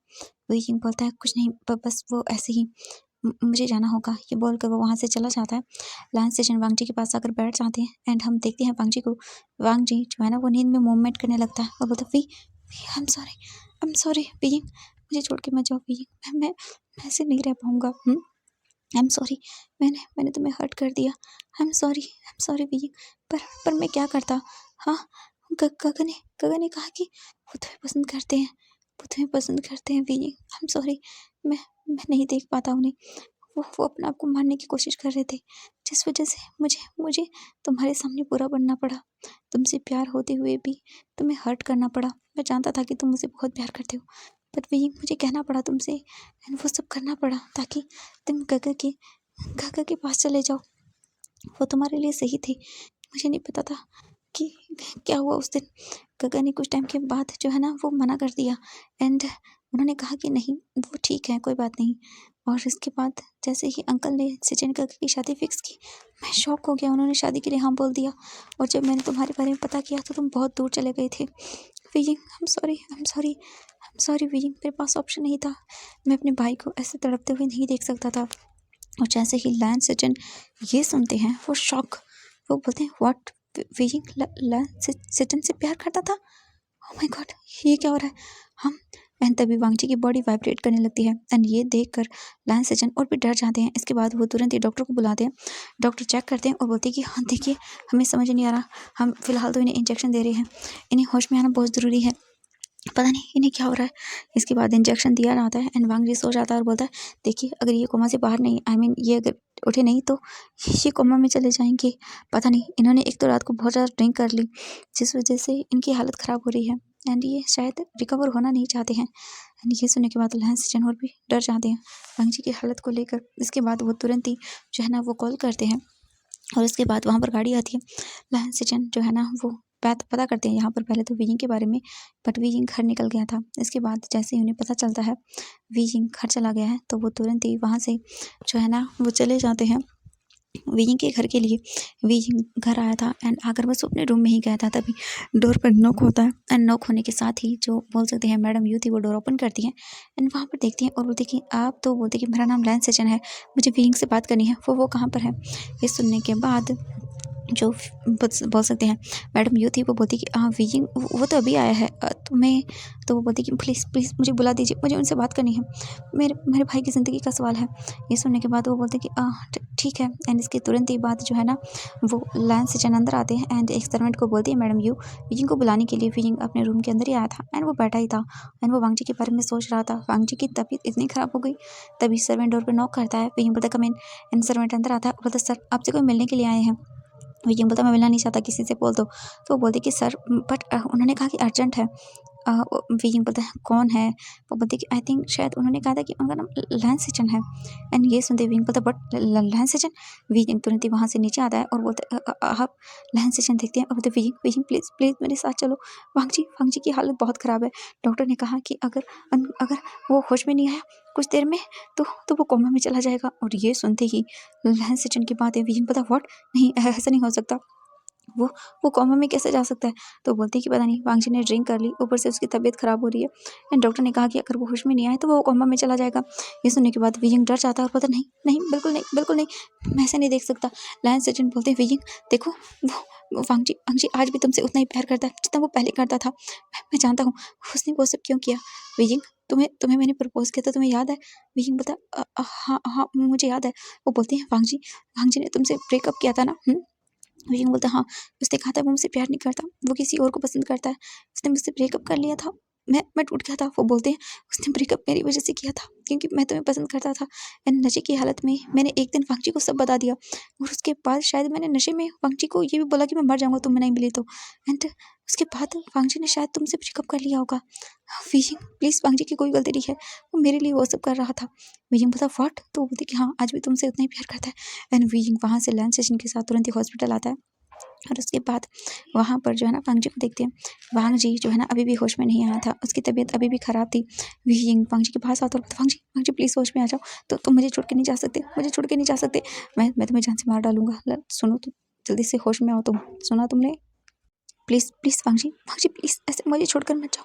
विजिंग बोलता है कुछ नहीं, बस वो ऐसे ही मुझे जाना होगा, ये बोलकर वो वहाँ से चला जाता है। लायंस सेजन वांग जी के पास आकर बैठ जाते हैं एंड हम देखते हैं वांग जी को। वांग जी जो है ना वो नींद में मूवमेंट करने लगता है और बोलता है वी आई एम सॉरी विजिंग, मुझे छोड़ के मत जाओ विजिंग, मैं ऐसे नहीं रह पाऊंगा। आई एम सॉरी, मैंने तुम्हें हर्ट कर दिया। आई एम सॉरी विजिंग, पर मैं क्या करता? हाँ, गगन ने कहा कि वो तुम्हें पसंद करते हैं, वो तुम्हें पसंद करते हैं विजिंग। आई एम सॉरी, मैं नहीं देख पाता उन्हें। वो अपने आप को मारने की कोशिश कर रहे थे, जिस वजह से मुझे तुम्हारे सामने बुरा बनना पड़ा। तुमसे प्यार होते हुए भी तुम्हें हर्ट करना पड़ा। मैं जानता था कि तुम मुझे बहुत प्यार करते हो, बट वही मुझे कहना पड़ा तुमसे एंड वो सब करना पड़ा ताकि तुम गगा के पास चले जाओ। वो तुम्हारे लिए सही थे। मुझे नहीं पता था कि क्या हुआ उस दिन। गगा ने कुछ टाइम के बाद जो है ना वो मना कर दिया एंड उन्होंने कहा कि नहीं वो ठीक है, कोई बात नहीं। और इसके बाद जैसे ही अंकल ने सचिन गगा की शादी फिक्स की, मैं शॉक हो गया। उन्होंने शादी के लिए हाँ बोल दिया और जब मैंने तुम्हारे बारे में पता किया तो तुम बहुत दूर चले गए थे। Wheezing I am sorry wheezing, मेरे पास ऑप्शन नहीं था। मैं अपने भाई को ऐसे तड़पते हुए नहीं देख सकता था। और जैसे ही लैन सचिन ये सुनते हैं वो शॉक, वो बोलते हैं व्हाट, विजिंग लैन सचिन से प्यार करता था? ओह माय गॉड, ये क्या हो रहा है? हम एंड तभी वांग जी की बॉडी वाइब्रेट करने लगती है एंड ये देखकर लायन सेजन और भी डर जाते हैं। इसके बाद वो तुरंत ही डॉक्टर को बुलाते हैं। डॉक्टर चेक करते हैं और बोलते हैं कि हाँ देखिए, हमें समझ नहीं आ रहा, हम फिलहाल तो इन्हें इंजेक्शन दे रहे हैं, इन्हें होश में आना बहुत ज़रूरी है, पता नहीं इन्हें क्या हो रहा है। इसके बाद इंजेक्शन दिया जाता है एंड वांग जी सो जाता है और बोलता है देखिए, अगर ये कोमा से बाहर नहीं, आई मीन ये अगर उठे नहीं तो ये कोमा में चले जाएंगे। पता नहीं, इन्होंने एक तो रात को बहुत ज़्यादा ड्रिंक कर ली जिस वजह से इनकी हालत ख़राब हो रही है एंड ये शायद रिकवर होना नहीं चाहते हैं। एंड ये सुनने के बाद लहन सेजन और भी डर जाते हैं वांग जी की हालत को लेकर। इसके बाद वो तुरंत ही जो है ना वो कॉल करते हैं और इसके बाद वहाँ पर गाड़ी आती है। लहन सेजन जो है ना वो बात पता करते हैं यहाँ पर पहले तो विजिंग के बारे में, बट विजिंग घर निकल गया था। इसके बाद जैसे ही उन्हें पता चलता है विजिंग घर चला गया है तो वो तुरंत ही वहाँ से जो है ना वो चले जाते हैं विजिंग के घर के लिए। विजिंग घर आया था एंड आकर बस अपने रूम में ही गया था, तभी डोर पर नॉक होता है एंड नॉक होने के साथ ही जो बोल सकते हैं मैडम यू थी वो डोर ओपन करती हैं एंड वहाँ पर देखती हैं और बोलती कि आप तो बोलते कि मेरा नाम लैन सेजन है, मुझे विजिंग से बात करनी है। वो कहाँ पर है? ये सुनने के बाद जो बोल सकते हैं मैडम यू थी, वो बोलती कि हाँ वीजिंग वो तो अभी आया है, तुम्हें, तो वो बोलती कि प्लीज़ प्लीज़ मुझे बुला दीजिए, मुझे उनसे बात करनी है, मेरे मेरे भाई की ज़िंदगी का सवाल है। ये सुनने के बाद वो बोलते कि ठीक है। एंड इसके तुरंत ही बाद जो है ना, वो लाइन से चंद अंदर आते हैं एंड एक सर्वेंट को बोलती है मैडम यू वीजिंग को बुलाने के लिए। वीजिंग अपने रूम के अंदर ही आया था एंड वो बैठा ही था एंड वो वांगजी के बारे में सोच रहा था। वांगजी की तबीयत इतनी ख़राब हो गई। तभी सर्वेंट डोर पर नॉक करता है। वीजिंग बोलता कम इन। एंड सर्वेंट अंदर आता है, बोलता सर आपसे कोई मिलने के लिए आए हैं। विजय बोलता मैं मिलना नहीं चाहता किसी से, बोल दो। तो वो बोलती कि सर बट उन्होंने कहा कि अर्जेंट है। विजय बोलता है कौन है। वो बोलती कि आई थिंक शायद उन्होंने कहा था कि उनका नाम लैन सेचन है। एंड ये सुनते विजय बोलता बट लैन सेचन। विजय तुरंत ही वहाँ से नीचे आता है और बोलते आप लैन सेचन देखते हैं और बोलते विजय विजय प्लीज़ प्लीज़ मेरे साथ चलो। वांगजी की हालत बहुत ख़राब है। डॉक्टर ने कहा कि अगर वो होश में नहीं आया कुछ देर में तो वो कोमा में चला जाएगा। और ये सुनते ही लैन सेचन की बात है। विजय पता व्हाट, नहीं ऐसा नहीं हो सकता। वो वो कोमा में कैसे जा सकता है। तो बोलती है कि पता नहीं वांगजी ने ड्रिंक कर ली, ऊपर से उसकी तबीयत खराब हो रही है एंड डॉक्टर ने कहा कि अगर वो होश में नहीं आए तो वो कोमा में चला जाएगा। ये सुनने के बाद विजिंग डर जाता है और बोलता नहीं नहीं बिल्कुल नहीं बिल्कुल नहीं, मैं ऐसे नहीं देख सकता। लायन सचिन बोलते हैं विजिंग देखो वो वांगजी आज भी तुमसे उतना ही प्यार करता है जितना वो पहले करता था। मैं जानता हूँ उसने वो सब क्यों किया। विजिंग तुम्हें मैंने प्रपोज किया था, तुम्हें याद है। विजिंग बोलता हाँ हाँ मुझे याद है। वो बोलती है वांगजी ने तुमसे ब्रेकअप किया था ना। विजय बोलता हाँ उसने कहा था वो मुझसे प्यार नहीं करता, वो किसी और को पसंद करता है, उसने मुझसे ब्रेकअप कर लिया था। मैं टूट गया था। वो बोलते हैं उसने ब्रेकअप मेरी वजह से किया था क्योंकि मैं तुम्हें पसंद करता था। एंड नशे की हालत में मैंने एक दिन वांगजी को सब बता दिया और उसके बाद शायद मैंने नशे में वांगजी को ये भी बोला कि मैं मर जाऊंगा तुम नहीं मिली तो। एंड उसके बाद वांगजी ने शायद तुमसे ब्रेकअप कर लिया होगा। विजय प्लीज़ वांगजी की कोई गलती नहीं है, वो मेरे लिए वो सब कर रहा था। विजय बोलता व्हाट। तो वो बोलती कि हाँ आज भी तुमसे उतना ही प्यार करता है। एंड विजय वहाँ से लंच सेशन के साथ तुरंत ही हॉस्पिटल आता है और उसके बाद वहाँ पर जो है ना वांगजी को देखते हैं। वांगजी जो है ना अभी भी होश में नहीं आया था, उसकी तबीयत अभी भी ख़राब थी। विजिंग वांगजी के पास आता और वांगजी प्लीज़ होश में आ जाओ। तो तुम मुझे छोड़ के नहीं जा सकते, मुझे छोड़ के नहीं जा सकते, मैं तुम्हें जान से मार डालूंगा। सुनो तुम जल्दी से होश में आओ। तुम सुना तुमने, प्लीज़ प्लीज़ वांगजी प्लीज़ ऐसे मुझे छोड़कर मत जाओ,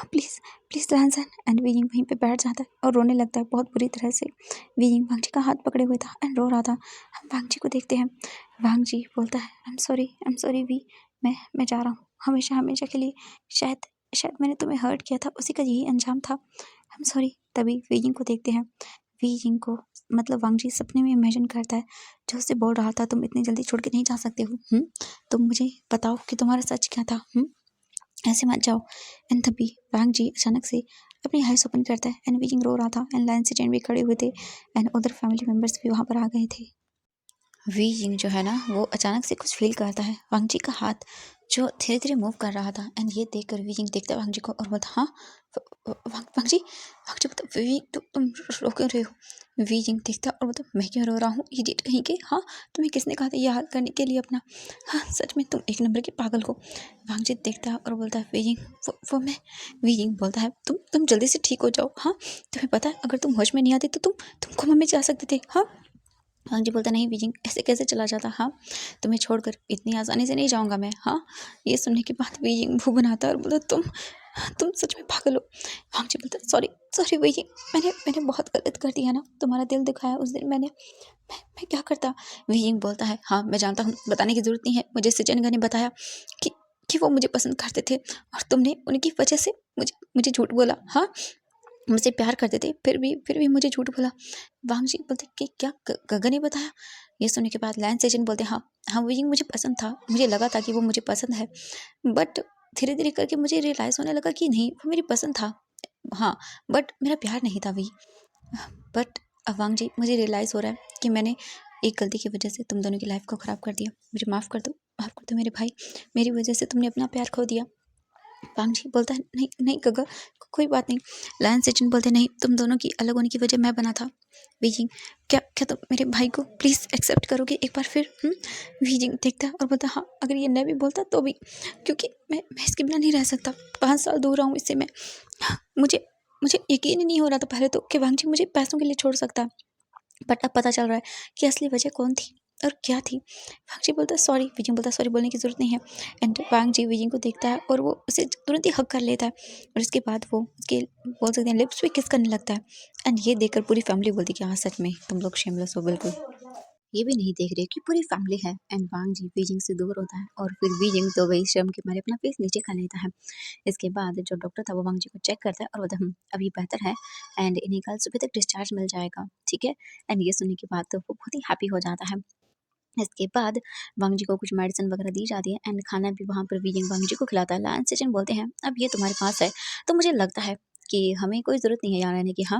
प्लीज़ प्लीज़ लहसन। एंड विजिंग वहीं पे बैठ जाता है और रोने लगता है बहुत बुरी तरह से। विजिंग वांगजी का हाथ पकड़े हुए था एंड रो रहा था। हम वांगजी को देखते हैं। वांगजी बोलता है आई एम सॉरी वी, मैं जा रहा हूँ हमेशा हमेशा के लिए। शायद शायद मैंने तुम्हें हर्ट किया था, उसी का यही अंजाम था। आई एम सॉरी। तभी विजिंग को देखते हैं। विजिंग को मतलब वांगजी सपने में इमेजिन करता है जो उससे बोल रहा था तुम इतनी जल्दी छोड़ के नहीं जा सकते हो। तुम मुझे बताओ कि तुम्हारा सच क्या था। ऐसे मत जाओ। एंड तभी वांगजी अचानक से अपनी आईज ओपन करता है एंड विजिंग रो रहा था एंड लाइन से चैन भी खड़े हुए थे एंड उधर फैमिली मेम्बर्स भी वहाँ पर आ गए थे। विजिंग जो है ना वो अचानक से कुछ फील करता है। वांगजी का हाथ जो धीरे धीरे मूव कर रहा था एंड ये देखकर विजिंग देखता है वांगजी को और बोलता हाँ वांगजी वांगजी बोलता तुम रो क्यों रहे हो। विजिंग देखता और बोलता मैं क्यों रो रहा हूँ इडियट कहीं के। हाँ तुम्हें किसने कहा था ये हाल करने के लिए अपना। हाँ सच में तुम एक नंबर के पागल हो। वांगजी देखता है और बोलता है विजिंग वो मैं। विजिंग बोलता है तुम जल्दी से ठीक हो जाओ। हाँ तुम्हें पता है अगर तुम होश में नहीं आते तो तुम कोमा में जा सकते थे। हाँ वांगजी बोलता नहीं विजिंग ऐसे कैसे चला जाता। हाँ तुम्हें छोड़कर इतनी आसानी से नहीं जाऊंगा मैं। हाँ ये सुनने के बाद विजिंग मुंह बनाता है और बोलता तुम सच में पागल हो। वांगजी बोलता सॉरी सॉरी विजिंग, मैंने बहुत गलत कर दिया ना, तुम्हारा दिल दुखाया उस दिन मैंने। मैं क्या करता। विजिंग बोलता है हाँ मैं जानता हूँ, बताने की जरूरत नहीं है। मुझे सचिन ने बताया कि वो मुझे पसंद करते थे और तुमने उनकी वजह से मुझे झूठ बोला। हाँ मुझसे प्यार करते थे फिर भी मुझे झूठ बोला। वांगजी बोलते कि क्या गगन ने बताया। ये सुनने के बाद लैन सेजन बोलते हाँ विजिंग मुझे पसंद था, मुझे लगा था कि वो मुझे पसंद है बट धीरे धीरे करके मुझे रियलाइज़ होने लगा कि नहीं वो मेरी पसंद था। हाँ बट मेरा प्यार नहीं था वही। बट अब वांगजी मुझे रियलाइज़ हो रहा है कि मैंने एक गलती की वजह से तुम दोनों की लाइफ को ख़राब कर दिया। मुझे माफ़ कर दो मेरे भाई, मेरी वजह से तुमने अपना प्यार खो दिया। वांगजी बोलता है नहीं नहीं गगा कोई बात नहीं। लायन सेजन बोलते नहीं तुम दोनों की अलग होने की वजह मैं बना था। विजिंग क्या तुम मेरे भाई को प्लीज़ एक्सेप्ट करोगे एक बार फिर। विजिंग देखता है और बोलता हाँ अगर ये नहीं भी बोलता तो भी, क्योंकि मैं इसके बिना नहीं रह सकता। 5 साल दूर रहा हूँ इससे मैं। मुझे मुझे यकीन ही नहीं हो रहा था पहले तो कि वांगजी मुझे पैसों के लिए छोड़ सकता है, बट अब पता चल रहा है कि असली वजह कौन थी और क्या थी। वांगजी बोलता है सॉरी। विजिंग बोलता है सॉरी बोलने की ज़रूरत नहीं है। एंड वांगजी विजिंग को देखता है और वो उसे तुरंत ही हक कर लेता है और उसके बाद वो उसके बोल सकते हैं लिप्स पे किस करने लगता है। एंड ये देखकर पूरी फैमिली बोलती है कि हाँ सच में तुम लोग शेमलेस हो बिल्कुल। ये भी नहीं देख रहे कि पूरी फैमिली है एंड वांग जी बीजिंग से दूर होता है और फिर बीजिंग तो वही शर्म के मारे अपना फेस नीचे कर लेता है। इसके बाद जो डॉक्टर था वो वांग जी को चेक करता है और बोलता है अभी बेहतर है एंड इन्हें कल सुबह तक डिस्चार्ज मिल जाएगा, ठीक है। एंड ये सुनने के बाद तो वो बहुत ही हैप्पी हो जाता है। इसके बाद वांग जी को कुछ मेडिसिन वगैरह दी जाती है एंड खाना भी वहाँ पर बीजिंग वांग जी को खिलाता है। लायन सेचन बोलते हैं अब ये तुम्हारे पास है तो मुझे लगता है कि हमें कोई ज़रूरत नहीं है यहाँ रहने की। हाँ,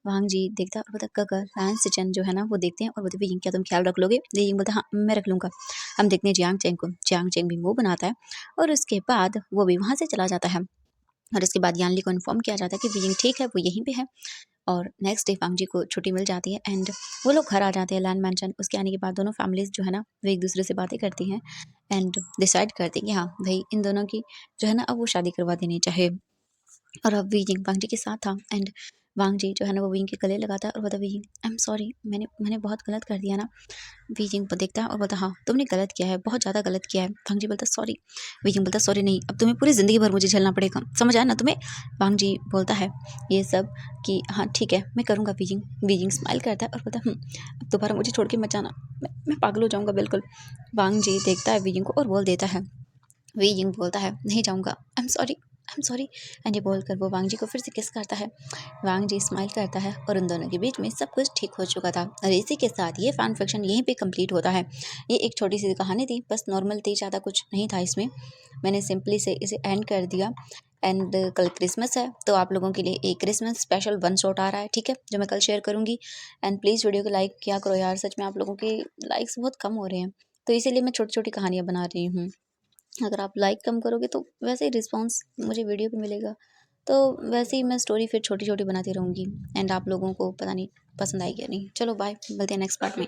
वांग जी देखता है और बोलता है काका। लायन सेचन जो है ना वो देखते हैं और बोलते हैं बीजिंग क्या तुम ख्याल रख लोगे? बीजिंग बोलता है हाँ मैं रख लूँगा। हम देखते हैं जियांग चेंग को। जियांग चेंग भी मुँह बनाता है और उसके बाद वो भी वहाँ से चला जाता है। और इसके बाद यानली को इन्फॉर्म किया जाता है कि बीजिंग ठीक है, वो यहीं पे है। और नेक्स्ट डे वांग जी को छुट्टी मिल जाती है एंड वो लोग घर आ जाते हैं लैंड मैंशन। उसके आने के बाद दोनों फैमिलीज़ जो है ना वो एक दूसरे से बातें करती हैं एंड डिसाइड करती हैं कि हाँ भाई इन दोनों की जो है ना अब वो शादी करवा देनी चाहिए। और अब वीजिंग वांग जी के साथ था एंड वांग जी जो है ना वो विंग के गले लगाता है और बोलता है वीजिंग आई एम सॉरी, मैंने मैंने बहुत गलत कर दिया ना। बीजिंग देखता है और बोलता हाँ तुमने गलत किया है, बहुत ज़्यादा गलत किया है। वांग जी बोलता सॉरी। बीजिंग बोलता सॉरी नहीं, अब तुम्हें पूरी ज़िंदगी भर मुझे झेलना पड़ेगा, समझ आया ना तुम्हें? वांग जी बोलता है ये सब कि हाँ ठीक है मैं करूँगा बीजिंग। बीजिंग स्माइल करता है और बोलता अब दोबारा मुझे छोड़ के मत जाना, मैं पागल हो जाऊँगा बिल्कुल। वांग जी देखता है बीजिंग को और बोल देता है। बीजिंग बोलता है नहीं जाऊँगा, आई am sorry, I am sorry. And ये बोलकर वो वांग जी को फिर से किस करता है। वांग जी स्माइल करता है और उन दोनों के बीच में सब कुछ ठीक हो चुका था। और इसी के साथ ये फैन फिक्शन यहीं पे कंप्लीट होता है। ये एक छोटी सी कहानी थी, बस नॉर्मल थी, ज़्यादा कुछ नहीं था इसमें। मैंने सिंपली से इसे एंड कर दिया। एंड कल क्रिसमस है तो आप लोगों के लिए एक क्रिसमस स्पेशल वन शॉट आ रहा है, ठीक है, जो मैं कल शेयर करूँगी। एंड प्लीज़ वीडियो को लाइक किया करो यार, सच में आप लोगों के लाइक्स बहुत कम हो रहे हैं, तो इसीलिए मैं छोटी छोटी कहानियाँ बना रही हूँ। अगर आप लाइक कम करोगे तो वैसे ही रिस्पॉन्स मुझे वीडियो पे मिलेगा, तो वैसे ही मैं स्टोरी फिर छोटी छोटी बनाती रहूँगी एंड आप लोगों को पता नहीं पसंद आएगी या नहीं। चलो बाय, मिलते हैं नेक्स्ट पार्ट में।